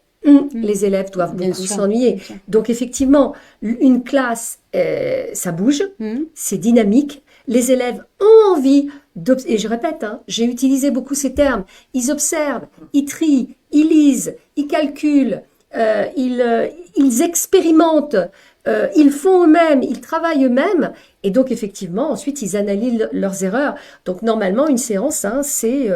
les élèves doivent beaucoup s'ennuyer. Donc effectivement, une classe, ça bouge, c'est dynamique. Les élèves ont envie et je répète, hein, j'ai utilisé beaucoup ces termes. Ils observent, ils trient, ils lisent, ils calculent, ils expérimentent. Ils font eux-mêmes, ils travaillent eux-mêmes, et donc effectivement, ensuite, ils analysent leurs erreurs. Donc normalement, une séance, hein, c'est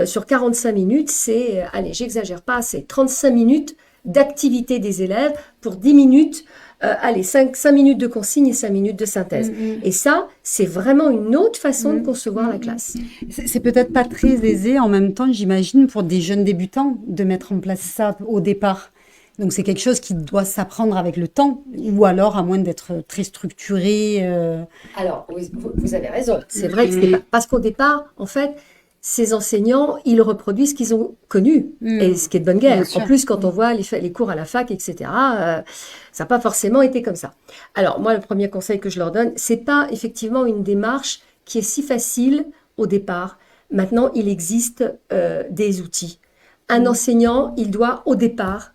sur 45 minutes, c'est, allez, j'exagère pas, c'est 35 minutes d'activité des élèves pour 10 minutes, allez, 5 minutes de consigne et 5 minutes de synthèse. Et ça, c'est vraiment une autre façon de concevoir la classe. C'est peut-être pas très aisé en même temps, j'imagine, pour des jeunes débutants de mettre en place ça au départ. Donc c'est quelque chose qui doit s'apprendre avec le temps, ou alors à moins d'être très structuré. Alors, vous avez raison. C'est vrai que c'est pas... Parce qu'au départ, en fait, ces enseignants, ils reproduisent ce qu'ils ont connu, et ce qui est de bonne guerre. Bien sûr. En plus, quand on voit les cours à la fac, etc., ça n'a pas forcément été comme ça. Alors, moi, le premier conseil que je leur donne, c'est pas effectivement une démarche qui est si facile au départ. Maintenant, il existe des outils. Un enseignant, il doit, au départ,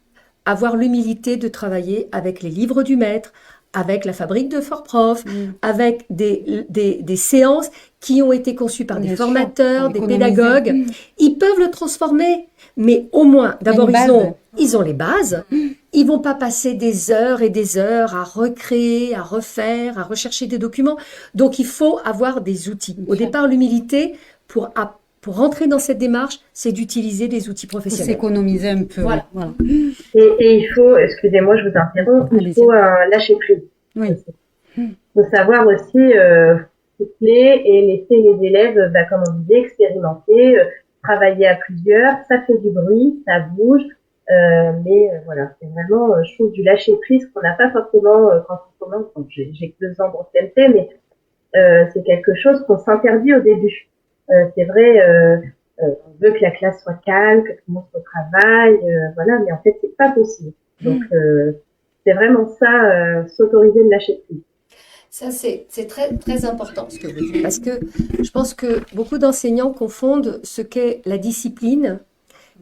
avoir l'humilité de travailler avec les livres du maître, avec la fabrique de Fort Prof, avec des séances qui ont été conçues par des Bien sûr, formateurs, pour des économiser. pédagogues. Ils peuvent le transformer, mais au moins, d'abord, ils ont les bases. Ils vont pas passer des heures et des heures à recréer, à refaire, à rechercher des documents. Donc, il faut avoir des outils. Au départ, l'humilité, pour rentrer dans cette démarche, c'est d'utiliser des outils Faut professionnels. s'économiser un peu. Voilà. Voilà. Et il faut, excusez-moi, je vous interromps, il Allez-y. faut lâcher prise. Oui. Il faut savoir aussi souffler et laisser les élèves, comme on disait, expérimenter, travailler à plusieurs. Ça fait du bruit, ça bouge, mais voilà, c'est vraiment, je trouve, du lâcher prise qu'on n'a pas forcément quand on commence. Donc, j'ai que 2 ans d'ancienneté, mais c'est quelque chose qu'on s'interdit au début. C'est vrai, on veut que la classe soit calme, que tout le monde se travaille, voilà, mais en fait, c'est pas possible. Donc, c'est vraiment ça, s'autoriser de lâcher prise. Ça, c'est très, très important ce que vous dites, parce que je pense que beaucoup d'enseignants confondent ce qu'est la discipline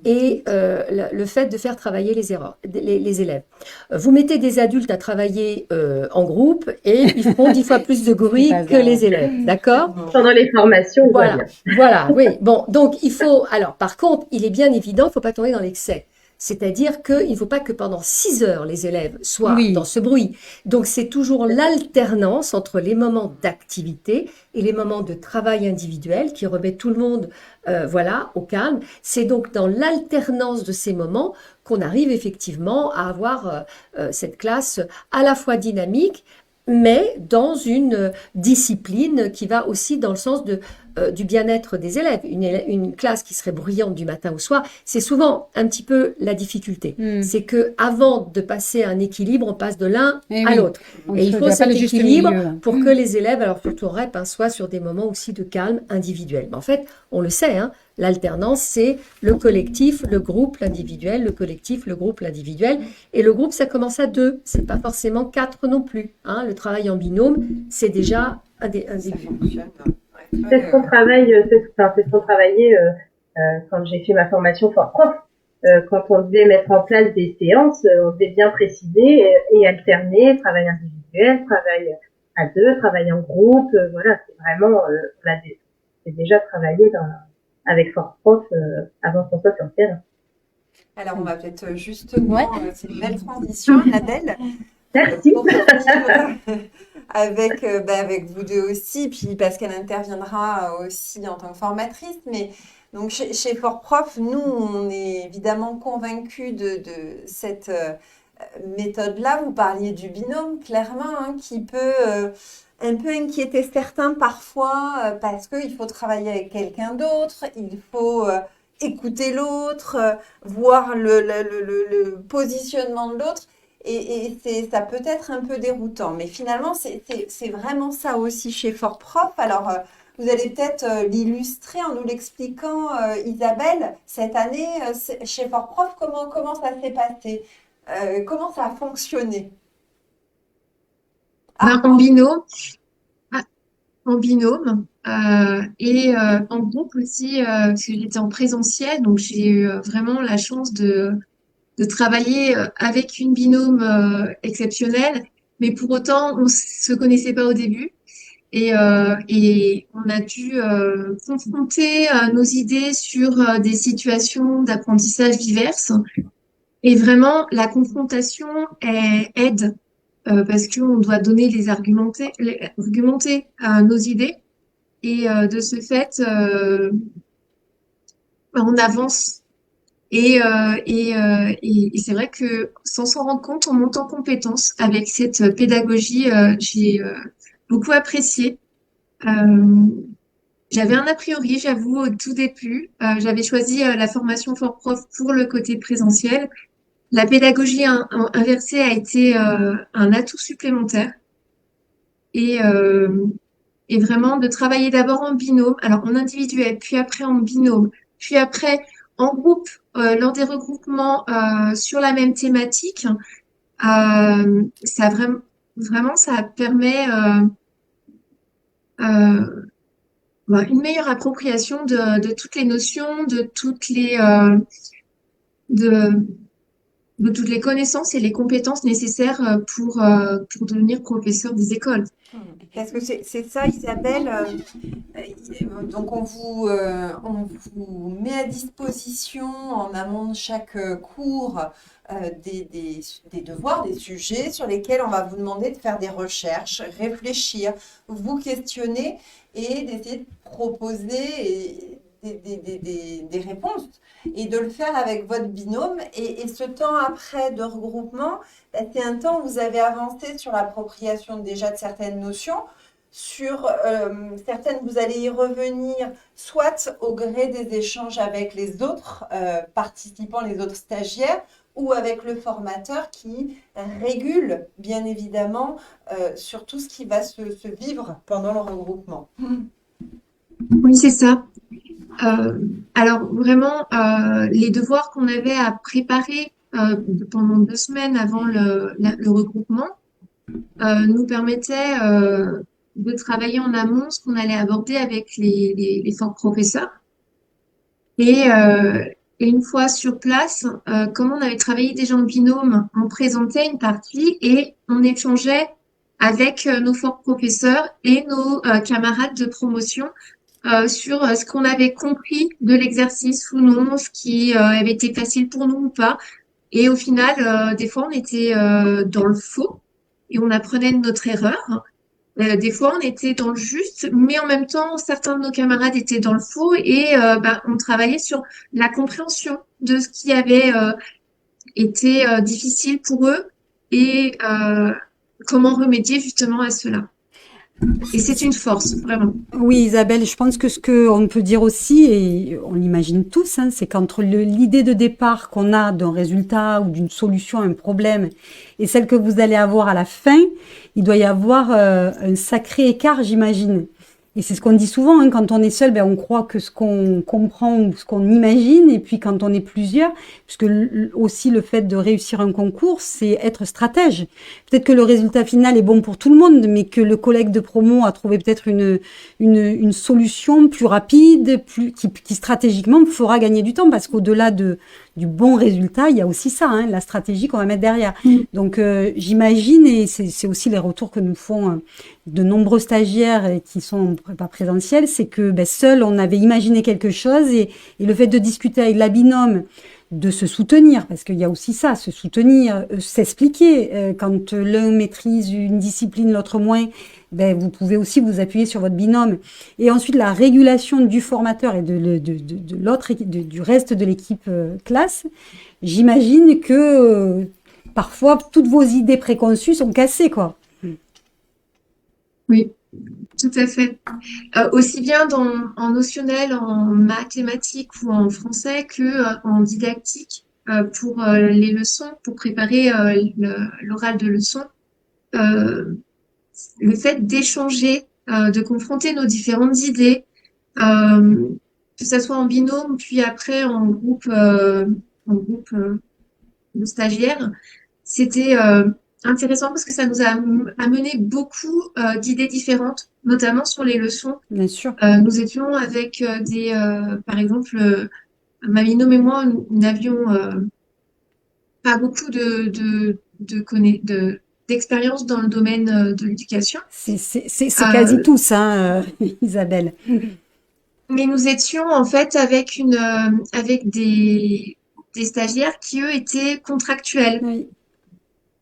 et le fait de faire travailler les élèves. Vous mettez des adultes à travailler en groupe et ils font 10 fois plus de bruit que les élèves, d'accord? Pendant les formations, on voit Voilà, bien. voilà, oui. Bon, donc il faut. Alors, par contre, il est bien évident, il ne faut pas tomber dans l'excès. C'est-à-dire qu'il ne faut pas que pendant 6 heures, les élèves soient Oui. dans ce bruit. Donc, c'est toujours l'alternance entre les moments d'activité et les moments de travail individuel qui remet tout le monde, voilà, au calme. C'est donc dans l'alternance de ces moments qu'on arrive effectivement à avoir cette classe à la fois dynamique, mais dans une discipline qui va aussi dans le sens du bien-être des élèves. Une classe qui serait bruyante du matin au soir, c'est souvent un petit peu la difficulté. C'est que avant de passer à un équilibre, on passe de l'un Eh à oui. l'autre. On Et il se faut voit pas cet le juste équilibre milieu. pour que les élèves, alors surtout en REP, soient sur des moments aussi de calme individuel. Mais en fait, on le sait, hein, l'alternance, c'est le collectif, le groupe, l'individuel, le collectif, le groupe, l'individuel. Et le groupe, ça commence à 2, c'est pas forcément 4 non plus. Hein. Le travail en binôme, c'est déjà un début. C'est ce qu'on travaille, c'est ce qu'on travaillait quand j'ai fait ma formation Fort Prof. Quand on devait mettre en place des séances, on devait bien préciser et alterner, travail individuel, travail à 2, travail en groupe. Voilà, c'est vraiment, c'est déjà travaillé avec Fort Prof avant qu'on soit sur le terrain. Alors, on va peut-être justement, c'est une belle transition, Adèle. Merci. Pour poursuivre avec vous deux aussi, puis parce qu'elle interviendra aussi en tant que formatrice. Mais donc chez Fort Prof, nous, on est évidemment convaincus de cette méthode-là. Vous parliez du binôme, clairement, hein, qui peut un peu inquiéter certains parfois parce qu'il faut travailler avec quelqu'un d'autre, il faut écouter l'autre, voir le positionnement de l'autre. Et ça peut être un peu déroutant, mais finalement, c'est vraiment ça aussi chez Fort Prof. Alors, vous allez peut-être l'illustrer en nous l'expliquant, Isabelle, cette année, chez Fort Prof, comment ça s'est passé? Comment ça a fonctionné? En binôme, en binôme et en groupe aussi, parce que j'étais en présentiel, donc j'ai eu vraiment la chance de travailler avec une binôme exceptionnelle, mais pour autant, on se connaissait pas au début. Et on a dû confronter nos idées sur des situations d'apprentissage diverses. Et vraiment, la confrontation aide parce qu'on doit donner argumenter nos idées. Et de ce fait, on avance. Et c'est vrai que sans s'en rendre compte, on monte en compétence avec cette pédagogie. J'ai beaucoup apprécié. Euh, J'avais un a priori, j'avoue, au tout début. J'avais choisi la formation Fort Prof pour le côté présentiel. La pédagogie inversée a été un atout supplémentaire. Et, euh, et vraiment de travailler d'abord en binôme, alors en individuel, puis après en binôme, puis après en groupe, lors des regroupements sur la même thématique. Ça vraiment, ça permet euh, une meilleure appropriation de toutes les notions, de, de toutes les connaissances et les compétences nécessaires pour devenir professeur des écoles. Parce que c'est ça, Isabelle. Donc, on vous met à disposition en amont de chaque cours des devoirs, des sujets sur lesquels on va vous demander de faire des recherches, réfléchir, vous questionner et d'essayer de proposer des réponses et de le faire avec votre binôme. Et ce temps après de regroupement, c'est un temps où vous avez avancé sur l'appropriation déjà de certaines notions. Sur certaines, vous allez y revenir, soit au gré des échanges avec les autres participants, les autres stagiaires, ou avec le formateur qui régule, bien évidemment, sur tout ce qui va se vivre pendant le regroupement. Oui, c'est ça. Euh, alors vraiment, les devoirs qu'on avait à préparer pendant 2 semaines avant le regroupement nous permettaient de travailler en amont ce qu'on allait aborder avec les forts professeurs. Et, euh, et une fois sur place, comme on avait travaillé déjà en binôme, on présentait une partie et on échangeait avec nos forts professeurs et nos camarades de promotion sur ce qu'on avait compris de l'exercice ou non, ce qui avait été facile pour nous ou pas. Et au final, des fois, on était dans le faux et on apprenait de notre erreur. Des fois, on était dans le juste, mais en même temps, certains de nos camarades étaient dans le faux et on travaillait sur la compréhension de ce qui avait été difficile pour eux et comment remédier justement à cela. Et c'est une force, vraiment. Oui, Isabelle, je pense que ce qu'on peut dire aussi, et on l'imagine tous, hein, c'est qu'entre l'idée de départ qu'on a d'un résultat ou d'une solution à un problème et celle que vous allez avoir à la fin, il doit y avoir un sacré écart, j'imagine. Et c'est ce qu'on dit souvent, hein, quand on est seul, on croit que ce qu'on comprend ou ce qu'on imagine, et puis quand on est plusieurs, puisque aussi le fait de réussir un concours, c'est être stratège. Peut-être que le résultat final est bon pour tout le monde, mais que le collègue de promo a trouvé peut-être une solution plus rapide, qui stratégiquement fera gagner du temps, parce qu'au-delà du bon résultat, il y a aussi ça, hein, la stratégie qu'on va mettre derrière. Donc j'imagine, et c'est aussi les retours que nous font de nombreux stagiaires qui sont en prépa présentielle, c'est que seul on avait imaginé quelque chose et le fait de discuter avec la binôme, de se soutenir, parce qu'il y a aussi ça, se soutenir, s'expliquer. Quand l'un maîtrise une discipline, l'autre moins, vous pouvez aussi vous appuyer sur votre binôme. Et ensuite, la régulation du formateur et de l'autre, du reste de l'équipe classe, j'imagine que parfois, toutes vos idées préconçues sont cassées, quoi. Oui, tout à fait. Aussi bien en notionnel, en mathématiques ou en français que en didactique pour les leçons, pour préparer l'oral de leçon. Euh, le fait d'échanger, de confronter nos différentes idées, euh, que ça soit en binôme, puis après en groupe de stagiaires, c'était intéressant parce que ça nous a amené beaucoup d'idées différentes, notamment sur les leçons. Bien sûr. Nous étions avec par exemple, ma binôme et moi, nous n'avions pas beaucoup d'expérience dans le domaine de l'éducation. C'est quasi tous, hein, Isabelle. Mais nous étions en fait avec des stagiaires qui, eux, étaient contractuels. Oui.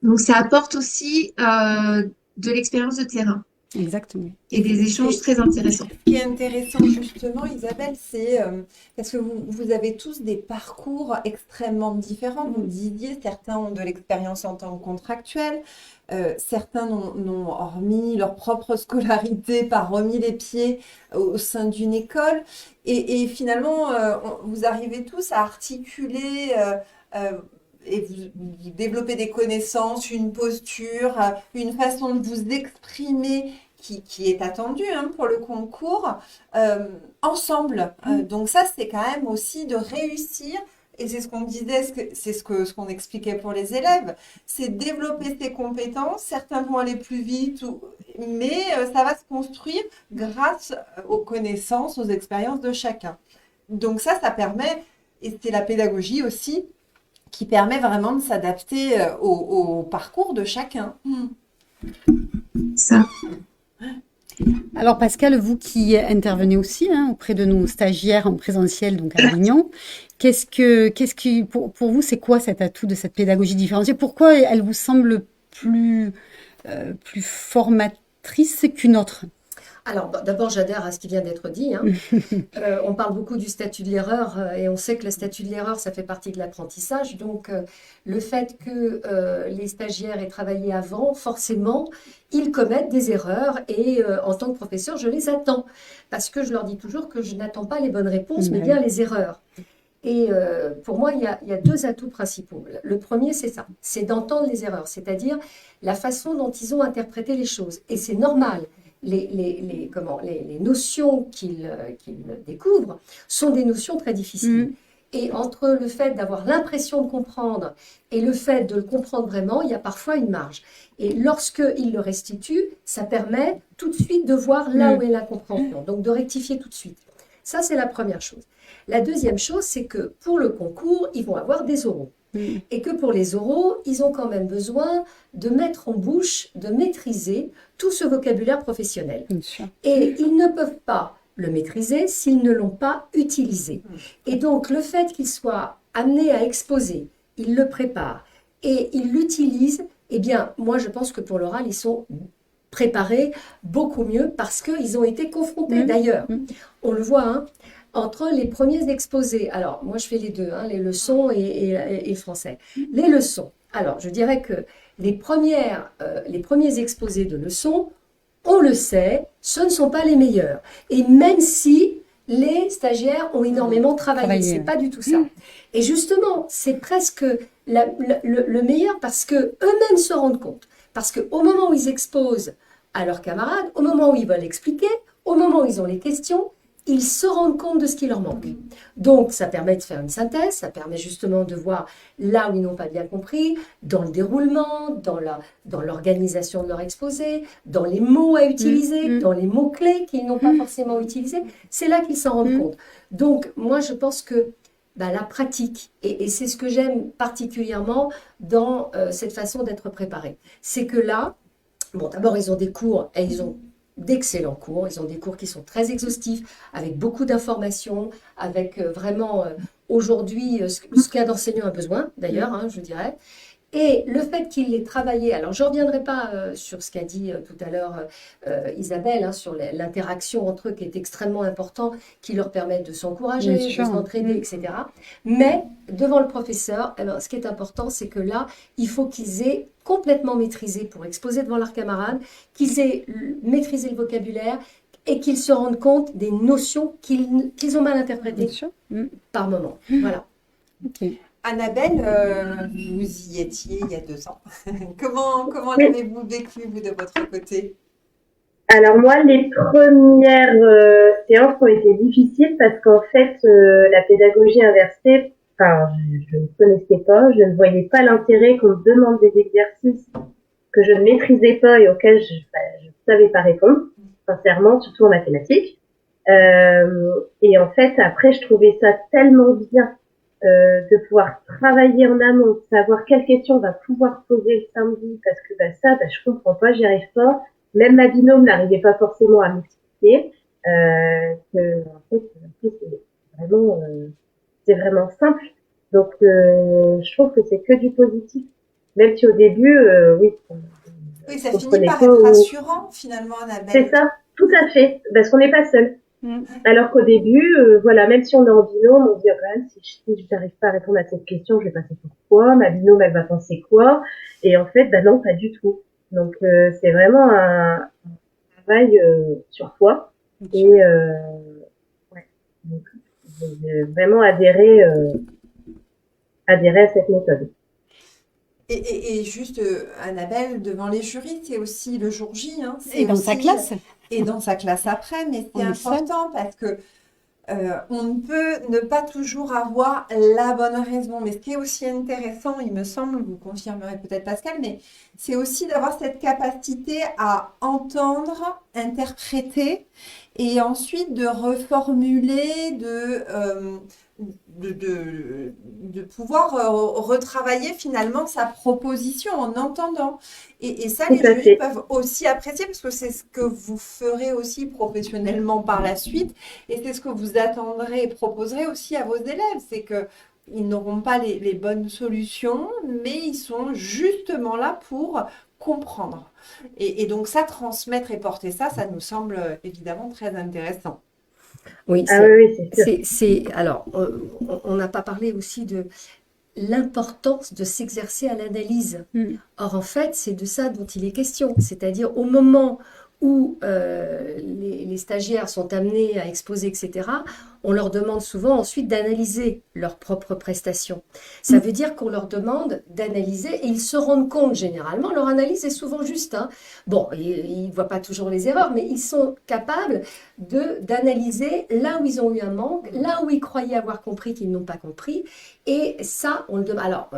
Donc, ça apporte aussi de l'expérience de terrain Exactement. et des échanges très intéressants. Ce qui est intéressant justement, Isabelle, c'est parce que vous avez tous des parcours extrêmement différents. Vous le disiez, certains ont de l'expérience en tant que contractuels, certains n'ont hormis leur propre scolarité, pas remis les pieds au sein d'une école. Et finalement, vous arrivez tous à articuler euh, et vous développez des connaissances, une posture, une façon de vous exprimer qui est attendue pour le concours, ensemble. Donc ça, c'est quand même aussi de réussir. Et c'est ce qu'on disait, c'est ce qu'on expliquait pour les élèves, c'est développer ses compétences. Certains vont aller plus vite, mais ça va se construire grâce aux connaissances, aux expériences de chacun. Donc ça permet, et c'est la pédagogie aussi, qui permet vraiment de s'adapter au parcours de chacun. Ça. Alors Pascal, vous qui intervenez aussi auprès de nos stagiaires en présentiel, donc à Avignon, pour vous, c'est quoi cet atout de cette pédagogie différenciée? Pourquoi elle vous semble plus formatrice qu'une autre? Alors, d'abord, j'adhère à ce qui vient d'être dit. On parle beaucoup du statut de l'erreur et on sait que le statut de l'erreur, ça fait partie de l'apprentissage. Donc, le fait que les stagiaires aient travaillé avant, forcément, ils commettent des erreurs et en tant que professeur, je les attends. Parce que je leur dis toujours que je n'attends pas les bonnes réponses, mais bien les erreurs. Et pour moi, il y a deux atouts principaux. Le premier, c'est ça, c'est d'entendre les erreurs, c'est-à-dire la façon dont ils ont interprété les choses. Et c'est normal. Les notions qu'ils découvrent sont des notions très difficiles. Et entre le fait d'avoir l'impression de comprendre et le fait de le comprendre vraiment, il y a parfois une marge. Et lorsqu'ils le restituent, ça permet tout de suite de voir là où est l'incompréhension, donc de rectifier tout de suite. Ça, c'est la première chose. La deuxième chose, c'est que pour le concours, ils vont avoir des oraux. Et que pour les oraux, ils ont quand même besoin de mettre en bouche, de maîtriser tout ce vocabulaire professionnel. Et ils ne peuvent pas le maîtriser s'ils ne l'ont pas utilisé. Et donc, le fait qu'ils soient amenés à exposer, ils le préparent et ils l'utilisent, eh bien, moi, je pense que pour l'oral, ils sont préparés beaucoup mieux parce qu'ils ont été confrontés. D'ailleurs, on le voit, entre les premiers exposés, alors moi je fais les deux, les leçons et le français. Les leçons, alors je dirais que les premiers exposés de leçons, on le sait, ce ne sont pas les meilleurs. Et même si les stagiaires ont énormément travaillé, c'est pas du tout ça. Et justement, c'est presque le meilleur parce que eux-mêmes se rendent compte. Parce qu'au moment où ils exposent à leurs camarades, au moment où ils veulent expliquer, au moment où ils ont les questions, ils se rendent compte de ce qui leur manque. Donc, ça permet de faire une synthèse, ça permet justement de voir là où ils n'ont pas bien compris, dans le déroulement, dans l'organisation de leur exposé, dans les mots à utiliser, dans les mots-clés qu'ils n'ont pas forcément utilisés. C'est là qu'ils s'en rendent compte. Donc, moi, je pense que la pratique, et c'est ce que j'aime particulièrement dans cette façon d'être préparé, c'est que là, bon, d'abord, ils ont des cours et ils ont d'excellents cours. Ils ont des cours qui sont très exhaustifs, avec beaucoup d'informations, avec vraiment aujourd'hui ce qu'un enseignant a besoin, d'ailleurs, je dirais. Et le fait qu'il l'ait travaillé, alors je ne reviendrai pas sur ce qu'a dit tout à l'heure Isabelle, sur l'interaction entre eux qui est extrêmement important, qui leur permet de s'encourager, de s'entraider, etc. Mais devant le professeur, ce qui est important, c'est que là, il faut qu'ils aient complètement maîtrisé pour exposer devant leurs camarades, qu'ils aient maîtrisé le vocabulaire et qu'ils se rendent compte des notions qu'ils ont mal interprétées par moment. Voilà. Ok. Annabelle, vous y étiez il y a 2 ans. Comment l'avez-vous vécu, vous, de votre côté? Alors moi, les premières séances ont été difficiles parce qu'en fait, la pédagogie inversée, je ne connaissais pas, je ne voyais pas l'intérêt qu'on me demande des exercices que je ne maîtrisais pas et auxquels je ne savais pas répondre, sincèrement, surtout en mathématiques. Et en fait, après, je trouvais ça tellement bien de pouvoir travailler en amont, savoir quelle question on va pouvoir poser le samedi, parce que je comprends pas, j'y arrive pas. Même ma binôme n'arrivait pas forcément à m'expliquer. En fait, c'est vraiment simple. Donc, je trouve que c'est que du positif. Même si au début, oui, Oui, ça on finit comprenait par pas. être rassurant finalement, C'est Annabelle. ça, tout à fait, parce qu'on n'est pas seul. Mm. Alors qu'au début, voilà, même si on est en binôme, on se dit ah, quand même, si je n'arrive pas à répondre à cette question, je vais passer sur quoi? Ma binôme, elle va penser quoi? Et en fait, bah non, pas du tout. Donc c'est vraiment un travail sur soi et ouais, donc j'ai vraiment adhéré à cette méthode. Et juste, Annabelle, devant les jurys, c'est aussi le jour J, hein, Et c'est dans sa aussi, classe, et dans sa classe après, mais c'est on est seul. important parce que on ne peut ne pas toujours avoir la bonne raison. Mais ce qui est aussi intéressant, il me semble, vous confirmerez peut-être Pascal, mais c'est aussi d'avoir cette capacité à entendre, interpréter et ensuite de reformuler, de pouvoir retravailler finalement sa proposition en entendant. Et ça, Tout les à jurys fait. peuvent aussi apprécier parce que c'est ce que vous ferez aussi professionnellement par la suite. Et c'est ce que vous attendrez et proposerez aussi à vos élèves. C'est que ils n'auront pas les bonnes solutions, mais ils sont justement là pour comprendre. Et donc ça, transmettre et porter ça, ça nous semble évidemment très intéressant. Oui, Ah oui, oui, c'est sûr. alors, on n'a pas parlé aussi de l'importance de s'exercer à l'analyse. Mm. Or, en fait, c'est de ça dont il est question. C'est-à-dire, au moment où les stagiaires sont amenés à exposer, etc., on leur demande souvent ensuite d'analyser leurs propres prestations. Ça veut dire qu'on leur demande d'analyser et ils se rendent compte généralement, leur analyse est souvent juste, hein. Bon, ils ne voient pas toujours les erreurs, mais ils sont capables d'analyser là où ils ont eu un manque, là où ils croyaient avoir compris qu'ils n'ont pas compris. Et ça, on le demande. Alors,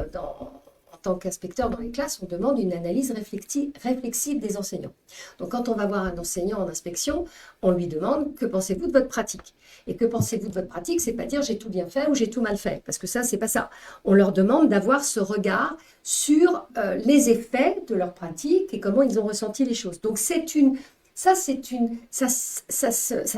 en tant qu'inspecteur dans les classes, on demande une analyse réflexive des enseignants. Donc, quand on va voir un enseignant en inspection, on lui demande que pensez-vous de votre pratique? Et que pensez-vous de votre pratique? C'est pas dire j'ai tout bien fait ou j'ai tout mal fait, parce que ça, c'est pas ça. On leur demande d'avoir ce regard sur les effets de leur pratique et comment ils ont ressenti les choses. Donc, ça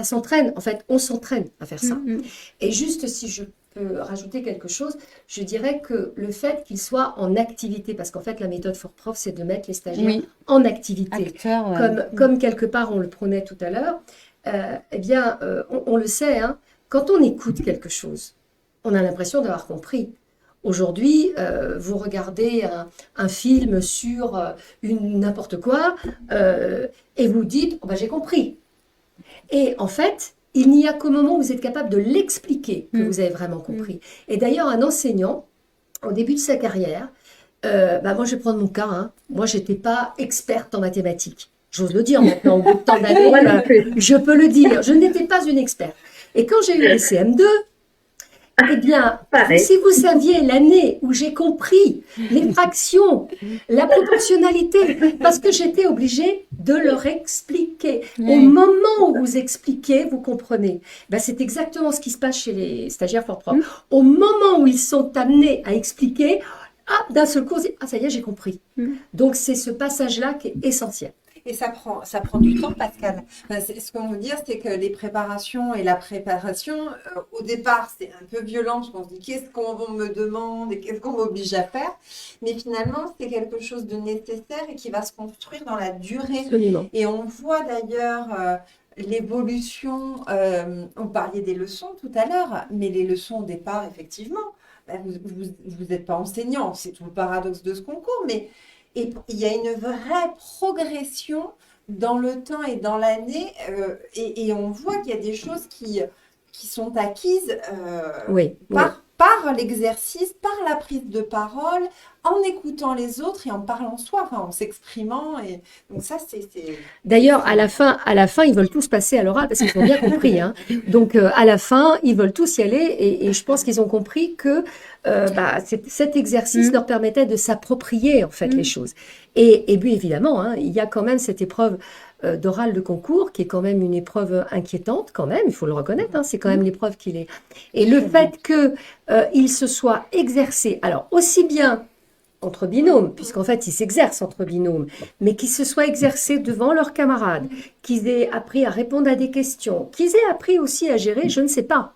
s'entraîne. En fait, on s'entraîne à faire ça. Mm. Et juste si je peux rajouter quelque chose, je dirais que le fait qu'ils soient en activité, parce qu'en fait la méthode ForProf, c'est de mettre les stagiaires Oui, en activité, acteur, ouais. comme quelque part on le prônait tout à l'heure, eh bien on le sait, hein, quand on écoute quelque chose, on a l'impression d'avoir compris. Aujourd'hui, vous regardez un film sur n'importe quoi et vous dites oh, ben, j'ai compris. Et en fait, il n'y a qu'au moment où vous êtes capable de l'expliquer que vous avez vraiment compris. Et d'ailleurs, un enseignant, au début de sa carrière, moi je vais prendre mon cas, hein. Moi je n'étais pas experte en mathématiques. J'ose le dire maintenant, au bout de tant d'années, Moi non plus. je peux le dire, je n'étais pas une experte. Et quand j'ai eu les CM2, eh bien, Pareil. si vous saviez l'année où j'ai compris les fractions, la proportionnalité, parce que j'étais obligée de leur expliquer. Oui. Au moment où vous expliquez, vous comprenez. Ben, c'est exactement ce qui se passe chez les stagiaires ForProf. Au moment où ils sont amenés à expliquer, d'un seul coup, ça y est, j'ai compris. Donc, c'est ce passage-là qui est essentiel. Et ça prend du temps, Pascal. Enfin, ce qu'on veut dire, c'est que les préparations et la préparation, au départ, c'est un peu violent parce qu'on se dit qu'est-ce qu'on me demande et qu'est-ce qu'on m'oblige à faire. Mais finalement, c'est quelque chose de nécessaire et qui va se construire dans la durée. Absolument. Et on voit d'ailleurs l'évolution. On parlait des leçons tout à l'heure, mais les leçons au départ, effectivement, vous n'êtes pas enseignant. C'est tout le paradoxe de ce concours, mais et il y a une vraie progression dans le temps et dans l'année, et on voit qu'il y a des choses qui sont acquises par l'exercice, par la prise de parole, en écoutant les autres et en parlant soi, enfin en s'exprimant. Et donc ça, c'est... D'ailleurs, à la fin, ils veulent tous passer à l'oral parce qu'ils ont bien compris, hein. Donc, à la fin, ils veulent tous y aller et je pense qu'ils ont compris que cet exercice leur permettait de s'approprier en fait les choses. Et puis évidemment, hein, il y a quand même cette épreuve d'oral de concours qui est quand même une épreuve inquiétante quand même, il faut le reconnaître, hein, c'est quand même l'épreuve qu'il est. Et le fait qu'il se soit exercé, alors aussi bien entre binômes, puisqu'en fait ils s'exercent entre binômes, mais qu'ils se soient exercés devant leurs camarades, qu'ils aient appris à répondre à des questions, qu'ils aient appris aussi à gérer, je ne sais pas.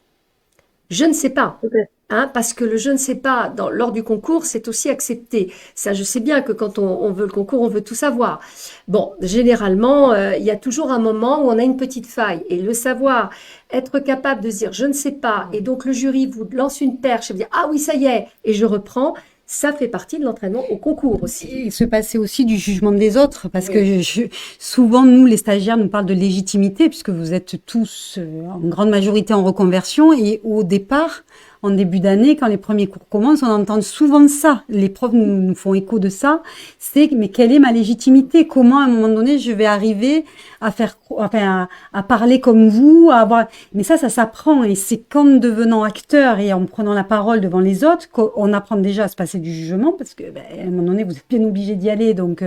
Hein, parce que le je ne sais pas, lors du concours, c'est aussi accepté. Ça, je sais bien que quand on veut le concours, on veut tout savoir. Bon, généralement, il y a toujours un moment où on a une petite faille. Et le savoir, être capable de dire je ne sais pas, et donc le jury vous lance une perche et vous dit ah oui, ça y est, et je reprends, ça fait partie de l'entraînement au concours aussi. Et se passer aussi du jugement des autres, parce Oui. que souvent, nous, les stagiaires, nous parlent de légitimité, puisque vous êtes tous en grande majorité en reconversion, et au départ, en début d'année, quand les premiers cours commencent, on entend souvent ça. Les profs nous font écho de ça. C'est, mais quelle est ma légitimité? Comment, à un moment donné, je vais arriver à faire, enfin, à parler comme vous, à avoir, mais ça s'apprend, et c'est qu'en devenant acteur et en prenant la parole devant les autres qu'on apprend déjà à se passer du jugement, parce que, ben, à un moment donné, vous êtes bien obligé d'y aller, donc,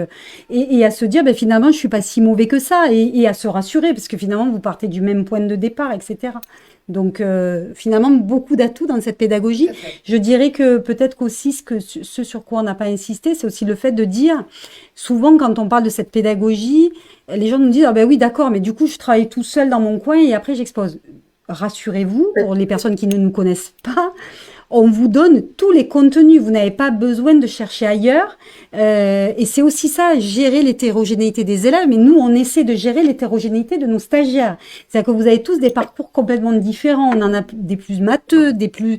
et à se dire, ben, finalement, je suis pas si mauvais que ça, et à se rassurer, parce que finalement, vous partez du même point de départ, etc. Donc, finalement, beaucoup d'atouts dans cette pédagogie. Je dirais que peut-être qu'aussi ce sur quoi on n'a pas insisté, c'est aussi le fait de dire, souvent quand on parle de cette pédagogie, les gens nous disent, ah ben oui, d'accord, mais du coup, je travaille tout seul dans mon coin et après, j'expose. Rassurez-vous, pour les personnes qui ne nous connaissent pas, on vous donne tous les contenus. Vous n'avez pas besoin de chercher ailleurs. Et c'est aussi ça, gérer l'hétérogénéité des élèves. Mais nous, on essaie de gérer l'hétérogénéité de nos stagiaires. C'est-à-dire que vous avez tous des parcours complètement différents. On en a des plus matheux, des plus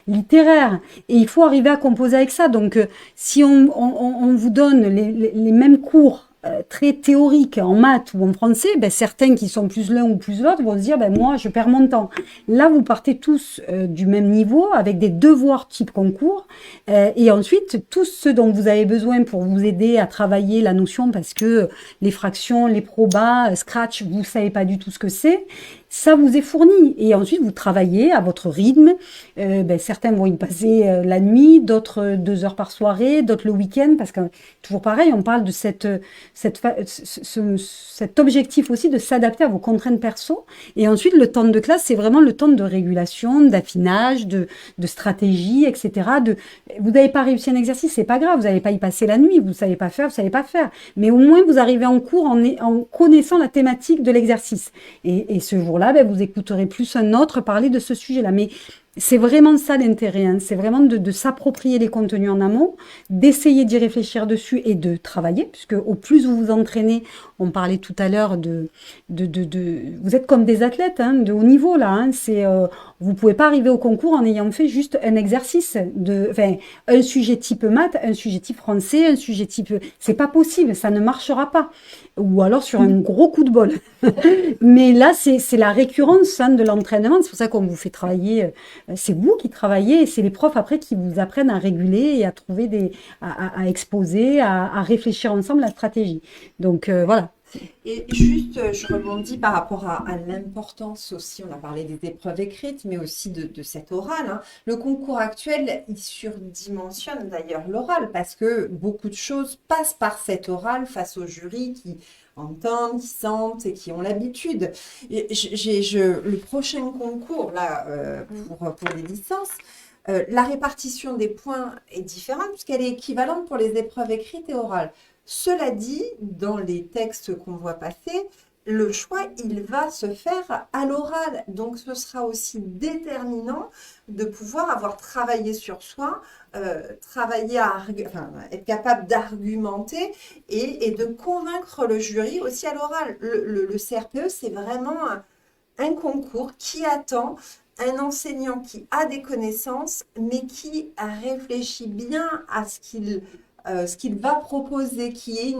littéraires. Et il faut arriver à composer avec ça. Donc, si on vous donne les mêmes cours, très théorique en maths ou en français, ben, certains qui sont plus l'un ou plus l'autre vont se dire, ben, moi, je perds mon temps. Là, vous partez tous du même niveau avec des devoirs type concours et ensuite, tout ce dont vous avez besoin pour vous aider à travailler la notion parce que les fractions, les probas, Scratch, vous savez pas du tout ce que c'est. Ça vous est fourni et ensuite vous travaillez à votre rythme. Ben, certains vont y passer la nuit, d'autres 2 heures par soirée, d'autres le week-end parce que toujours pareil, on parle de cet objectif aussi de s'adapter à vos contraintes perso. Et ensuite, le temps de classe, c'est vraiment le temps de régulation, d'affinage, de stratégie, etc. Vous n'avez pas réussi un exercice, c'est pas grave, vous n'allez pas y passer la nuit, vous savez pas faire, vous savez pas faire. Mais au moins, vous arrivez en cours en connaissant la thématique de l'exercice. Et ce jour-là, ben, vous écouterez plus un autre parler de ce sujet-là. Mais c'est vraiment ça l'intérêt, hein. C'est vraiment de s'approprier les contenus en amont, d'essayer d'y réfléchir dessus et de travailler, puisque au plus vous vous entraînez, on parlait tout à l'heure vous êtes comme des athlètes hein, de haut niveau là. Hein. Vous pouvez pas arriver au concours en ayant fait juste un exercice un sujet type maths, un sujet type français, un sujet type, c'est pas possible, ça ne marchera pas. Ou alors sur un gros coup de bol. Mais là, c'est la récurrence hein, de l'entraînement. C'est pour ça qu'on vous fait travailler. C'est vous qui travaillez et c'est les profs après qui vous apprennent à réguler et à trouver à exposer, à réfléchir ensemble la stratégie. Donc voilà. Et juste, je rebondis par rapport à l'importance aussi, on a parlé des épreuves écrites, mais aussi de cet oral. Hein. Le concours actuel, il surdimensionne d'ailleurs l'oral parce que beaucoup de choses passent par cet oral face au jury qui entendent, qui sentent et qui ont l'habitude. Le prochain concours, là, pour les licences, la répartition des points est différente puisqu'elle est équivalente pour les épreuves écrites et orales. Cela dit, dans les textes qu'on voit passer, le choix, il va se faire à l'oral. Donc, ce sera aussi déterminant de pouvoir avoir travaillé sur soi, être capable d'argumenter et de convaincre le jury aussi à l'oral. Le CRPE, c'est vraiment un concours qui attend un enseignant qui a des connaissances, mais qui réfléchit bien à ce qu'il va proposer, qui ait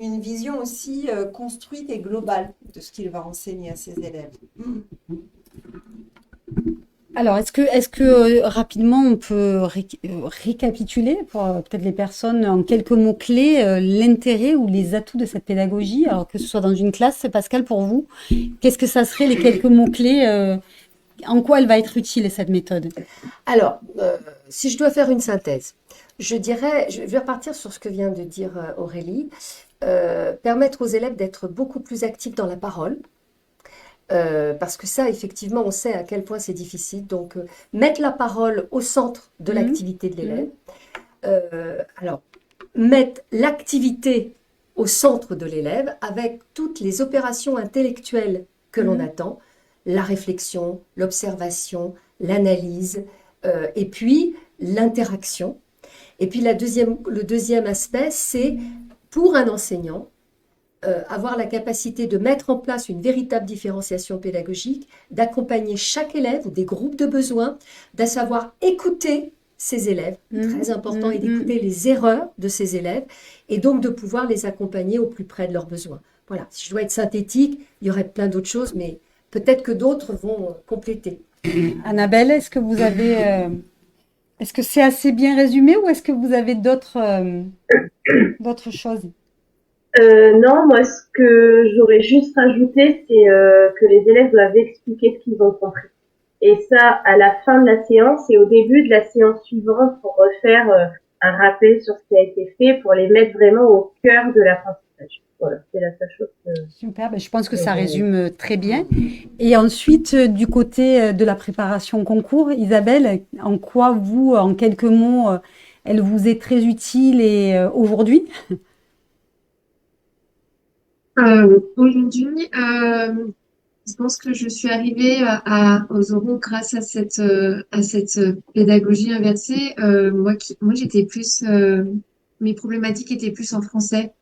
une vision aussi construite et globale de ce qu'il va enseigner à ses élèves. Alors, est-ce que rapidement on peut récapituler pour peut-être les personnes en quelques mots-clés l'intérêt ou les atouts de cette pédagogie, alors que ce soit dans une classe, Pascal, pour vous, qu'est-ce que ça serait les quelques mots-clés en quoi elle va être utile cette méthode? Alors, si je dois faire une synthèse, je vais repartir sur ce que vient de dire Aurélie, permettre aux élèves d'être beaucoup plus actifs dans la parole, parce que ça, effectivement, on sait à quel point c'est difficile. Donc, mettre la parole au centre de l'activité de l'élève. Alors, mettre l'activité au centre de l'élève avec toutes les opérations intellectuelles que l'on attend. la réflexion, l'observation, l'analyse, et puis l'interaction. Et puis le deuxième aspect, c'est pour un enseignant, avoir la capacité de mettre en place une véritable différenciation pédagogique, d'accompagner chaque élève ou des groupes de besoins, de savoir écouter ses élèves, très important, et d'écouter les erreurs de ses élèves, et donc de pouvoir les accompagner au plus près de leurs besoins. Voilà, si je dois être synthétique, il y aurait plein d'autres choses, mais peut-être que d'autres vont compléter. Annabelle, est-ce que c'est assez bien résumé ou est-ce que vous avez d'autres choses? Non, moi, ce que j'aurais juste rajouté, c'est que les élèves doivent expliquer ce qu'ils ont compris. Et ça, à la fin de la séance et au début de la séance suivante, pour refaire un rappel sur ce qui a été fait, pour les mettre vraiment au cœur de l'apprentissage. Voilà, c'est la seule chose que... Super, je pense que ça résume très bien. Et ensuite, du côté de la préparation concours, Isabelle, en quoi vous, en quelques mots, elle vous est très utile et aujourd'hui? Aujourd'hui, je pense que je suis arrivée aux oraux grâce à cette pédagogie inversée. Moi, j'étais plus, mes problématiques étaient plus en français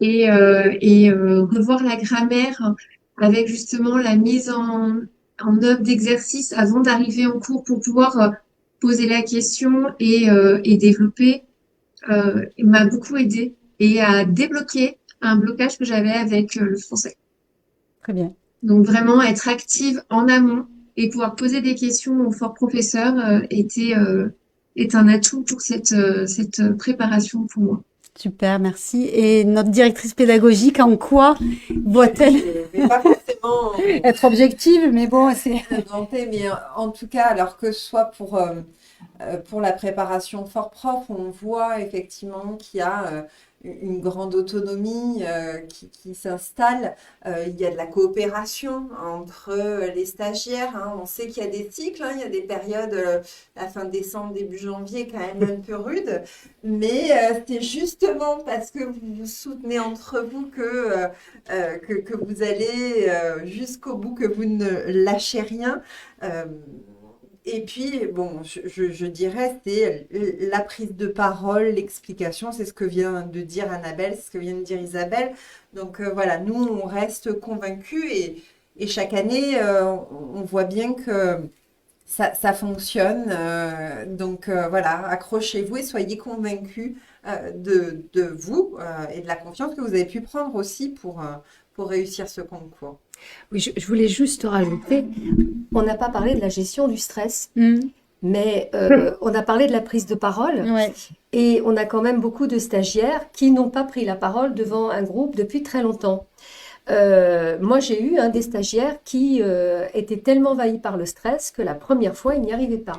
et revoir la grammaire avec justement la mise en œuvre d'exercices avant d'arriver en cours pour pouvoir poser la question et développer m'a beaucoup aidé et à débloquer un blocage que j'avais avec le français. Très bien. Donc vraiment être active en amont et pouvoir poser des questions aux forts professeurs est un atout pour cette préparation pour moi. Super, merci. Et notre directrice pédagogique, en quoi doit-elle Je vais pas forcément être objective, mais bon, c'est... inventer, mais en tout cas, alors que ce soit pour la préparation fort prof, on voit effectivement qu'il y a une grande autonomie qui s'installe. Il y a de la coopération entre les stagiaires. Hein. On sait qu'il y a des cycles, hein, il y a des périodes, la fin décembre, début janvier, quand même un peu rude. Mais c'est justement parce que vous vous soutenez entre vous que vous allez jusqu'au bout, que vous ne lâchez rien. Et puis, bon, je dirais, c'est la prise de parole, l'explication, c'est ce que vient de dire Annabelle, c'est ce que vient de dire Isabelle. Donc voilà, nous, on reste convaincus et chaque année, on voit bien que ça fonctionne. Donc voilà, accrochez-vous et soyez convaincus de vous et de la confiance que vous avez pu prendre aussi pour réussir ce concours. Oui, je voulais juste rajouter, on n'a pas parlé de la gestion du stress, mais on a parlé de la prise de parole, Ouais. et on a quand même beaucoup de stagiaires qui n'ont pas pris la parole devant un groupe depuis très longtemps. Moi, j'ai eu un des stagiaires qui était tellement envahi par le stress que la première fois, il n'y arrivait pas.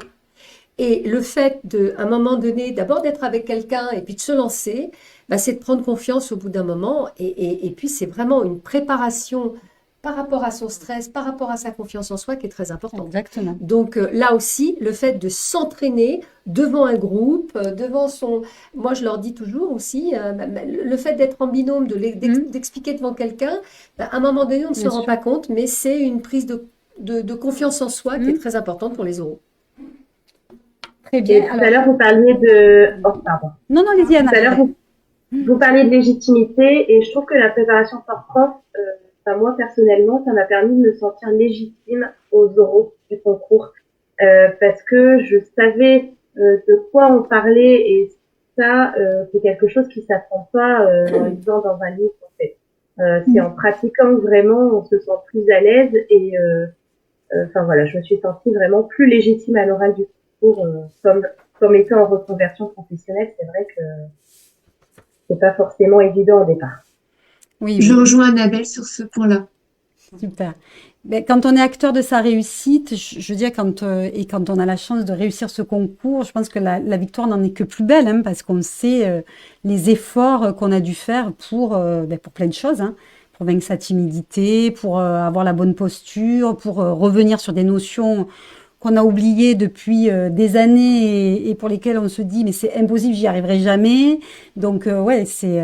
Et le fait, à un moment donné, d'abord d'être avec quelqu'un et puis de se lancer, bah, c'est de prendre confiance au bout d'un moment. Et puis, c'est vraiment une préparation par rapport à son stress, par rapport à sa confiance en soi qui est très importante. Exactement. Donc là aussi, le fait de s'entraîner devant un groupe, devant son... Moi, je leur dis toujours aussi, le fait d'être en binôme, d'expliquer devant quelqu'un, bah, à un moment donné, on ne se Bien rend sûr. pas compte, mais c'est une prise de confiance en soi qui est très importante pour les oraux. Très Et bien. tout à Alors, l'heure, vous parliez de... Oh, pardon. non, allez-y, Tout à l'heure, Annabelle. vous parliez de légitimité et je trouve que la préparation fort prof, moi personnellement, ça m'a permis de me sentir légitime aux oraux du concours parce que je savais de quoi on parlait et ça, c'est quelque chose qui s'apprend pas en lisant dans un livre en fait. C'est en pratiquant que vraiment on se sent plus à l'aise et enfin voilà, je me suis sentie vraiment plus légitime à l'oral du concours comme étant en reconversion professionnelle. C'est vrai que c'est pas forcément évident au départ. Oui, Je rejoins Annabelle sur ce point-là. super. Ben, quand on est acteur de sa réussite, je veux dire, quand on a la chance de réussir ce concours, je pense que la victoire n'en est que plus belle, hein, parce qu'on sait les efforts qu'on a dû faire pour plein de choses, hein, pour vaincre sa timidité, pour avoir la bonne posture, pour revenir sur des notions qu'on a oubliées depuis des années et pour lesquelles on se dit mais c'est impossible, j'y arriverai jamais. Donc ouais, c'est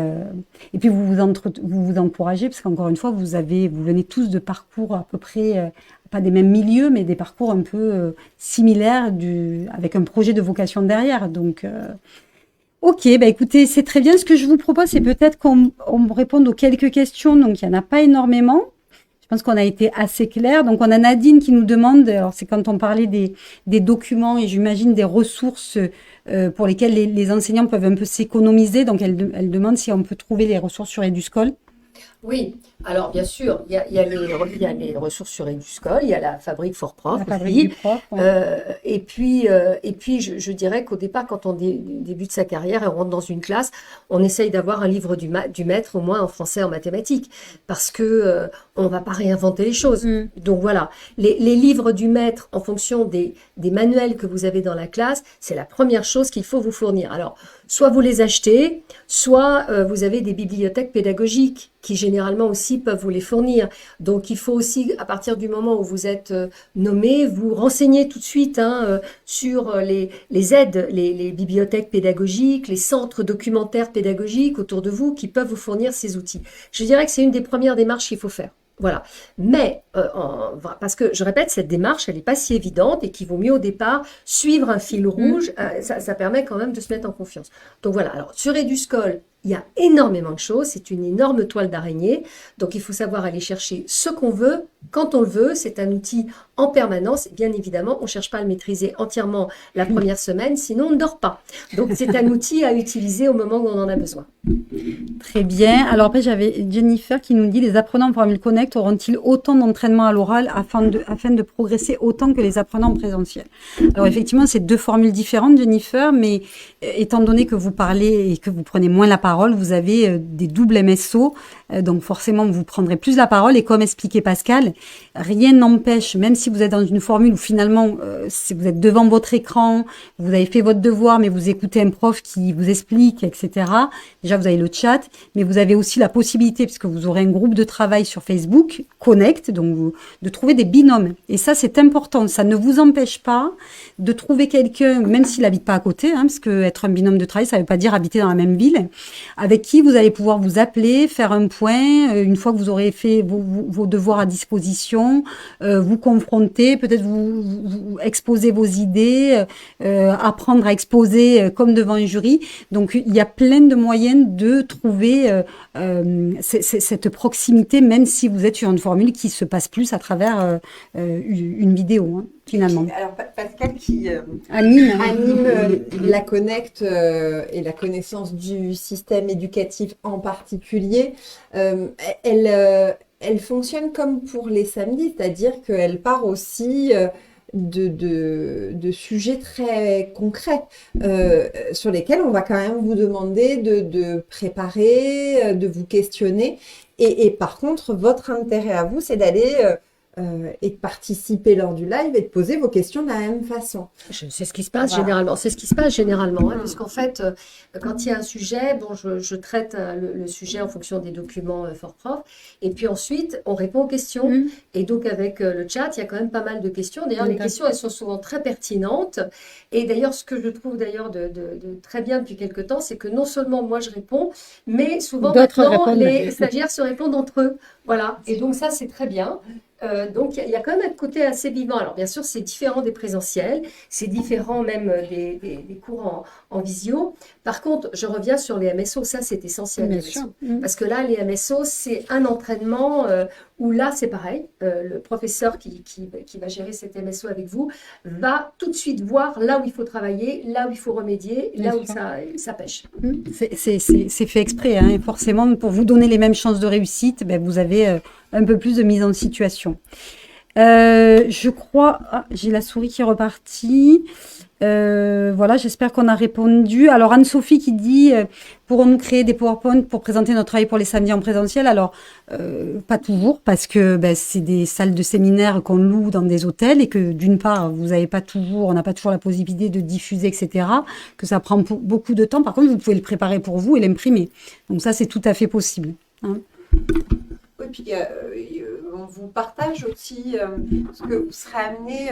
et puis vous vous encouragez parce qu'encore une fois vous venez tous de parcours à peu près pas des mêmes milieux, mais des parcours un peu similaires, avec un projet de vocation derrière. Donc, ok, bah écoutez, c'est très bien. Ce que je vous propose, c'est peut-être qu'on me réponde aux quelques questions. Donc, il n'y en a pas énormément. Je pense qu'on a été assez clair. Donc, on a Nadine qui nous demande, alors c'est quand on parlait des documents et j'imagine des ressources pour lesquelles les enseignants peuvent un peu s'économiser. Donc, elle demande si on peut trouver les ressources sur Eduscol. Oui, alors bien sûr, il y a les ressources sur Eduscol, il y a la fabrique Fort Prof La fabrique aussi. du prof. Ouais. Et puis je dirais qu'au départ, quand on débute sa carrière et on rentre dans une classe, on essaye d'avoir un livre du maître, au moins en français, en mathématiques, parce que on va pas réinventer les choses. Donc voilà, les livres du maître, en fonction des manuels que vous avez dans la classe, c'est la première chose qu'il faut vous fournir. Alors, soit vous les achetez, soit vous avez des bibliothèques pédagogiques qui généralement aussi peuvent vous les fournir. Donc il faut aussi, à partir du moment où vous êtes nommé, vous renseigner tout de suite sur les aides, les bibliothèques pédagogiques, les centres documentaires pédagogiques autour de vous qui peuvent vous fournir ces outils. Je dirais que c'est une des premières démarches qu'il faut faire. Voilà. Mais, parce que, je répète, cette démarche, elle n'est pas si évidente et qu'il vaut mieux au départ suivre un fil rouge. Ça permet quand même de se mettre en confiance. Donc voilà. Alors, sur Eduscol, il y a énormément de choses. C'est une énorme toile d'araignée. Donc, il faut savoir aller chercher ce qu'on veut, quand on le veut. C'est un outil en permanence. Et bien évidemment, on ne cherche pas à le maîtriser entièrement la première semaine, sinon on ne dort pas. Donc, c'est un outil à utiliser au moment où on en a besoin. Très bien. Alors après, j'avais Jennifer qui nous dit, les apprenants en Formule Connect auront-ils autant d'entraînement à l'oral afin de progresser autant que les apprenants en présentiel? Alors effectivement, c'est deux formules différentes, Jennifer, mais étant donné que vous parlez et que vous prenez moins la parole, vous avez des doubles MSO, donc forcément vous prendrez plus la parole. Et comme expliquait Pascal, rien n'empêche, même si vous êtes dans une formule où finalement, si vous êtes devant votre écran, vous avez fait votre devoir, mais vous écoutez un prof qui vous explique, etc. Déjà, vous avez le chat, mais vous avez aussi la possibilité, puisque vous aurez un groupe de travail sur Facebook, Connect, donc de trouver des binômes. Et ça, c'est important. Ça ne vous empêche pas de trouver quelqu'un, même s'il n'habite pas à côté, parce que être un binôme de travail, ça ne veut pas dire habiter dans la même ville, avec qui vous allez pouvoir vous appeler, faire un point, une fois que vous aurez fait vos devoirs à disposition, vous confronter, peut-être vous exposer vos idées, apprendre à exposer comme devant un jury. Donc, il y a plein de moyens de trouver cette proximité, même si vous êtes sur une formule qui se passe plus à travers une vidéo, finalement. Alors, Pascal qui anime la Connect et la connaissance du système éducatif en particulier, elle fonctionne comme pour les samedis, c'est-à-dire qu'elle part aussi de sujets très concrets sur lesquels on va quand même vous demander de préparer, de vous questionner. Et par contre, votre intérêt à vous, c'est d'aller et de participer lors du live et de poser vos questions de la même façon. C'est ce qui se passe généralement. C'est ce qui se passe généralement, puisqu'en fait, quand il y a un sujet, je traite le sujet en fonction des documents Fort Prof, et puis ensuite, on répond aux questions. Et donc, avec le chat, il y a quand même pas mal de questions. D'ailleurs, les questions, elles sont souvent très pertinentes. Et d'ailleurs, ce que je trouve d'ailleurs de très bien depuis quelque temps, c'est que non seulement moi, je réponds, mais souvent maintenant, les stagiaires se répondent entre eux. Voilà. Et donc, ça, c'est très bien. Donc, il y a quand même un côté assez vivant. Alors, bien sûr, c'est différent des présentiels, c'est différent même des cours en visio. Par contre, je reviens sur les MSO, ça, c'est essentiel. Bien sûr. Parce que là, les MSO, c'est un entraînement où là, c'est pareil. Le professeur qui va gérer cet MSO avec vous va tout de suite voir là où il faut travailler, là où il faut remédier, là où ça pêche. C'est fait exprès, et forcément, pour vous donner les mêmes chances de réussite, vous avez un peu plus de mise en situation. Je crois... j'ai la souris qui est repartie. Voilà, j'espère qu'on a répondu. Alors, Anne-Sophie qui dit, pourrons-nous créer des PowerPoint pour présenter notre travail pour les samedis en présentiel? Alors, pas toujours, parce que c'est des salles de séminaire qu'on loue dans des hôtels et que d'une part, on n'a pas toujours la possibilité de diffuser, etc., que ça prend beaucoup de temps. Par contre, vous pouvez le préparer pour vous et l'imprimer. Donc ça, c'est tout à fait possible. Oui, puis on vous partage aussi parce que vous serez amené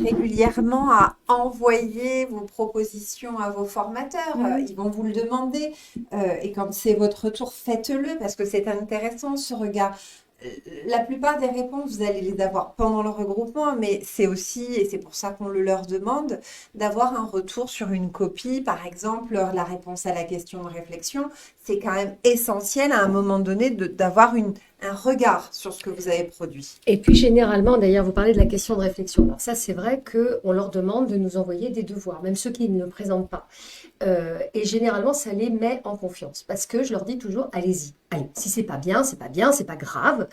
régulièrement à envoyer vos propositions à vos formateurs. Ils vont vous le demander et quand c'est votre tour, faites-le parce que c'est intéressant ce regard. la plupart des réponses, vous allez les avoir pendant le regroupement, mais c'est aussi, et c'est pour ça qu'on le leur demande, d'avoir un retour sur une copie. Par exemple, la réponse à la question de réflexion, c'est quand même essentiel à un moment donné d'avoir un regard sur ce que vous avez produit. Et puis généralement, d'ailleurs, vous parlez de la question de réflexion. Alors ça, c'est vrai qu'on leur demande de nous envoyer des devoirs, même ceux qui ne le présentent pas. Et généralement, ça les met en confiance parce que je leur dis toujours, allez-y. Allez, si c'est pas bien, c'est pas grave.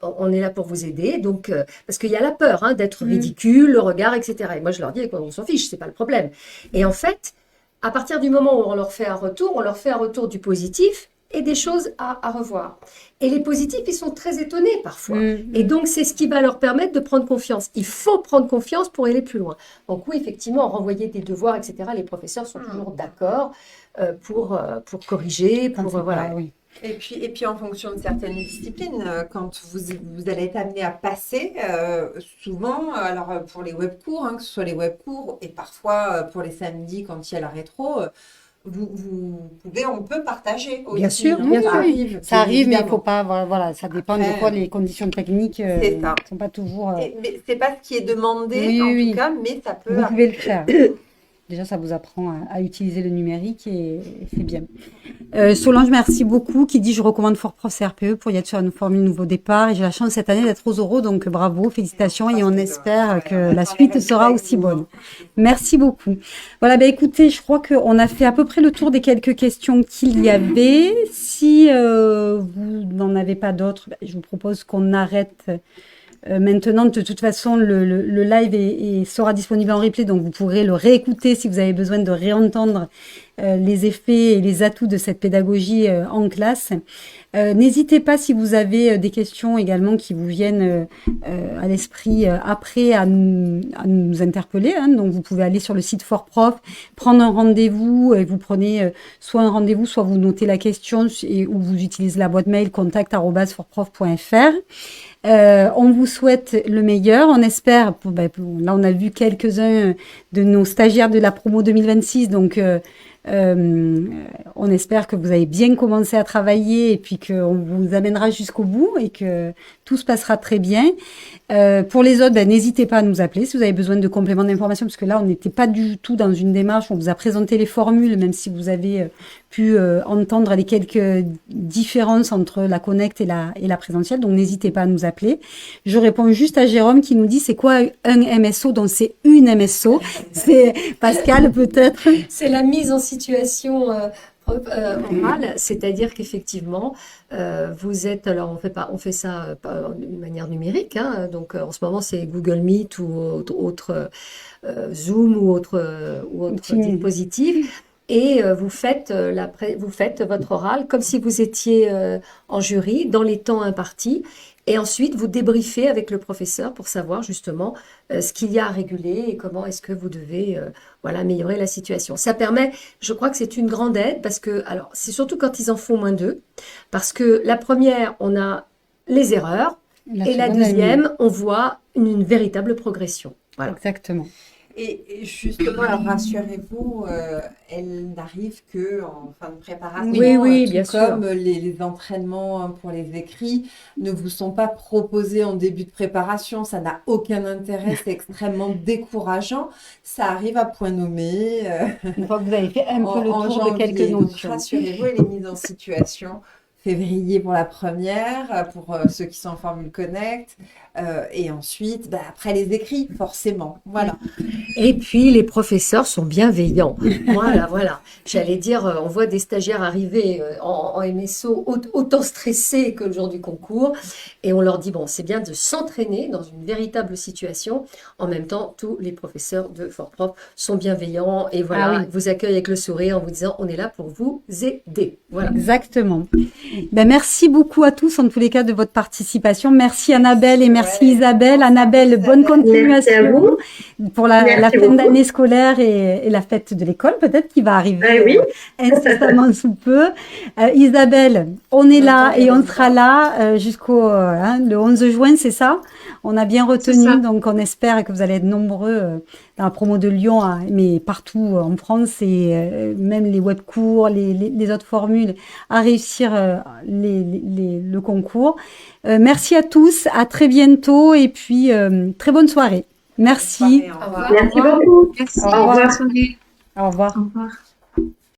On est là pour vous aider. Donc, parce qu'il y a la peur d'être ridicule, le regard, etc. Et moi, je leur dis, on s'en fiche, c'est pas le problème. Et en fait, à partir du moment où on leur fait un retour du positif et des choses à revoir. Et les positifs, ils sont très étonnés parfois. Et donc, c'est ce qui va leur permettre de prendre confiance. Il faut prendre confiance pour aller plus loin. Donc oui, effectivement, renvoyer des devoirs, etc., les professeurs sont toujours d'accord pour corriger, voilà. Oui. Et puis en fonction de certaines disciplines, quand vous allez être amené à passer, souvent, alors pour les webcours, que ce soit les webcours et parfois pour les samedis quand il y a la rétro, on peut partager aussi. Bien sûr, ça arrive, mais il faut pas, voilà, ça dépend des fois, les conditions techniques ne sont pas toujours. Mais c'est pas ce qui est demandé, tout cas, mais ça peut. Vous pouvez le faire. Déjà, ça vous apprend à utiliser le numérique et c'est bien. Solange, merci beaucoup, qui dit « Je recommande Fort Prof CRPE pour y être sur une formule nouveau départ et j'ai la chance cette année d'être aux oraux, donc bravo, félicitations et on espère que la suite sera aussi bonne. » Merci beaucoup. Voilà, écoutez, je crois qu'on a fait à peu près le tour des quelques questions qu'il y avait. Si vous n'en avez pas d'autres, je vous propose qu'on arrête maintenant. De toute façon, le live sera disponible en replay, donc vous pourrez le réécouter si vous avez besoin de réentendre les effets et les atouts de cette pédagogie en classe. N'hésitez pas, si vous avez des questions également qui vous viennent à l'esprit après, à nous interpeller. Donc vous pouvez aller sur le site Fort Prof, prendre un rendez-vous et vous prenez soit un rendez-vous, soit vous notez la question ou vous utilisez la boîte mail contact@fortprof.fr. On vous souhaite le meilleur. On espère, là on a vu quelques-uns de nos stagiaires de la promo 2026, donc on espère que vous avez bien commencé à travailler et puis qu'on vous amènera jusqu'au bout et que tout se passera très bien. Pour les autres, n'hésitez pas à nous appeler si vous avez besoin de compléments d'information, parce que là on n'était pas du tout dans une démarche, on vous a présenté les formules, même si vous avez pu entendre les quelques différences entre la connect et la présentielle, donc n'hésitez pas à nous appeler. Je réponds juste à Jérôme qui nous dit c'est quoi un MSO, donc c'est une MSO. C'est Pascal peut-être. C'est la mise en situation orale, c'est-à-dire qu'effectivement, vous êtes, alors on fait ça d'une manière numérique, donc en ce moment c'est Google Meet ou autre Zoom ou autre dispositif. Et vous faites votre oral comme si vous étiez en jury dans les temps impartis. Et ensuite, vous débriefez avec le professeur pour savoir justement ce qu'il y a à réguler et comment est-ce que vous devez améliorer la situation. Ça permet, je crois que c'est une grande aide parce que, alors, c'est surtout quand ils en font moins d'eux, parce que la première, on a les erreurs et la deuxième, on voit une véritable progression. Voilà. Exactement. Et justement, alors rassurez-vous, elle n'arrive que en fin de préparation. Oui, bien sûr. Comme les entraînements pour les écrits ne vous sont pas proposés en début de préparation, ça n'a aucun intérêt, c'est extrêmement décourageant. Ça arrive à point nommé. Une fois que vous avez fait un peu le tour de quelques notions. Rassurez-vous, elle est mise en situation. Février pour la première, pour ceux qui sont en formule Connect, et ensuite, après les écrits, forcément. Voilà. Et puis, les professeurs sont bienveillants. Voilà. J'allais dire, on voit des stagiaires arriver en MSO autant stressés que le jour du concours, et on leur dit, bon, c'est bien de s'entraîner dans une véritable situation. En même temps, tous les professeurs de Fort Prof sont bienveillants, et vous accueillent avec le sourire en vous disant, on est là pour vous aider. Voilà. Exactement. Merci beaucoup à tous, en tous les cas, de votre participation. Merci Annabelle et merci Isabelle. Annabelle, bonne continuation pour la fin d'année scolaire et la fête de l'école, peut-être, qui va arriver incessamment sous peu. Isabelle, on est là et on sera là jusqu'au le 11 juin, c'est ça? On a bien retenu, donc on espère que vous allez être nombreux dans la promo de Lyon, mais partout en France, et même les webcours, les autres formules, à réussir le concours. Merci à tous, à très bientôt et puis très bonne soirée. Merci. Au revoir. Au revoir. Merci beaucoup. Merci. Au revoir. Bonne soirée. Au revoir. Au revoir.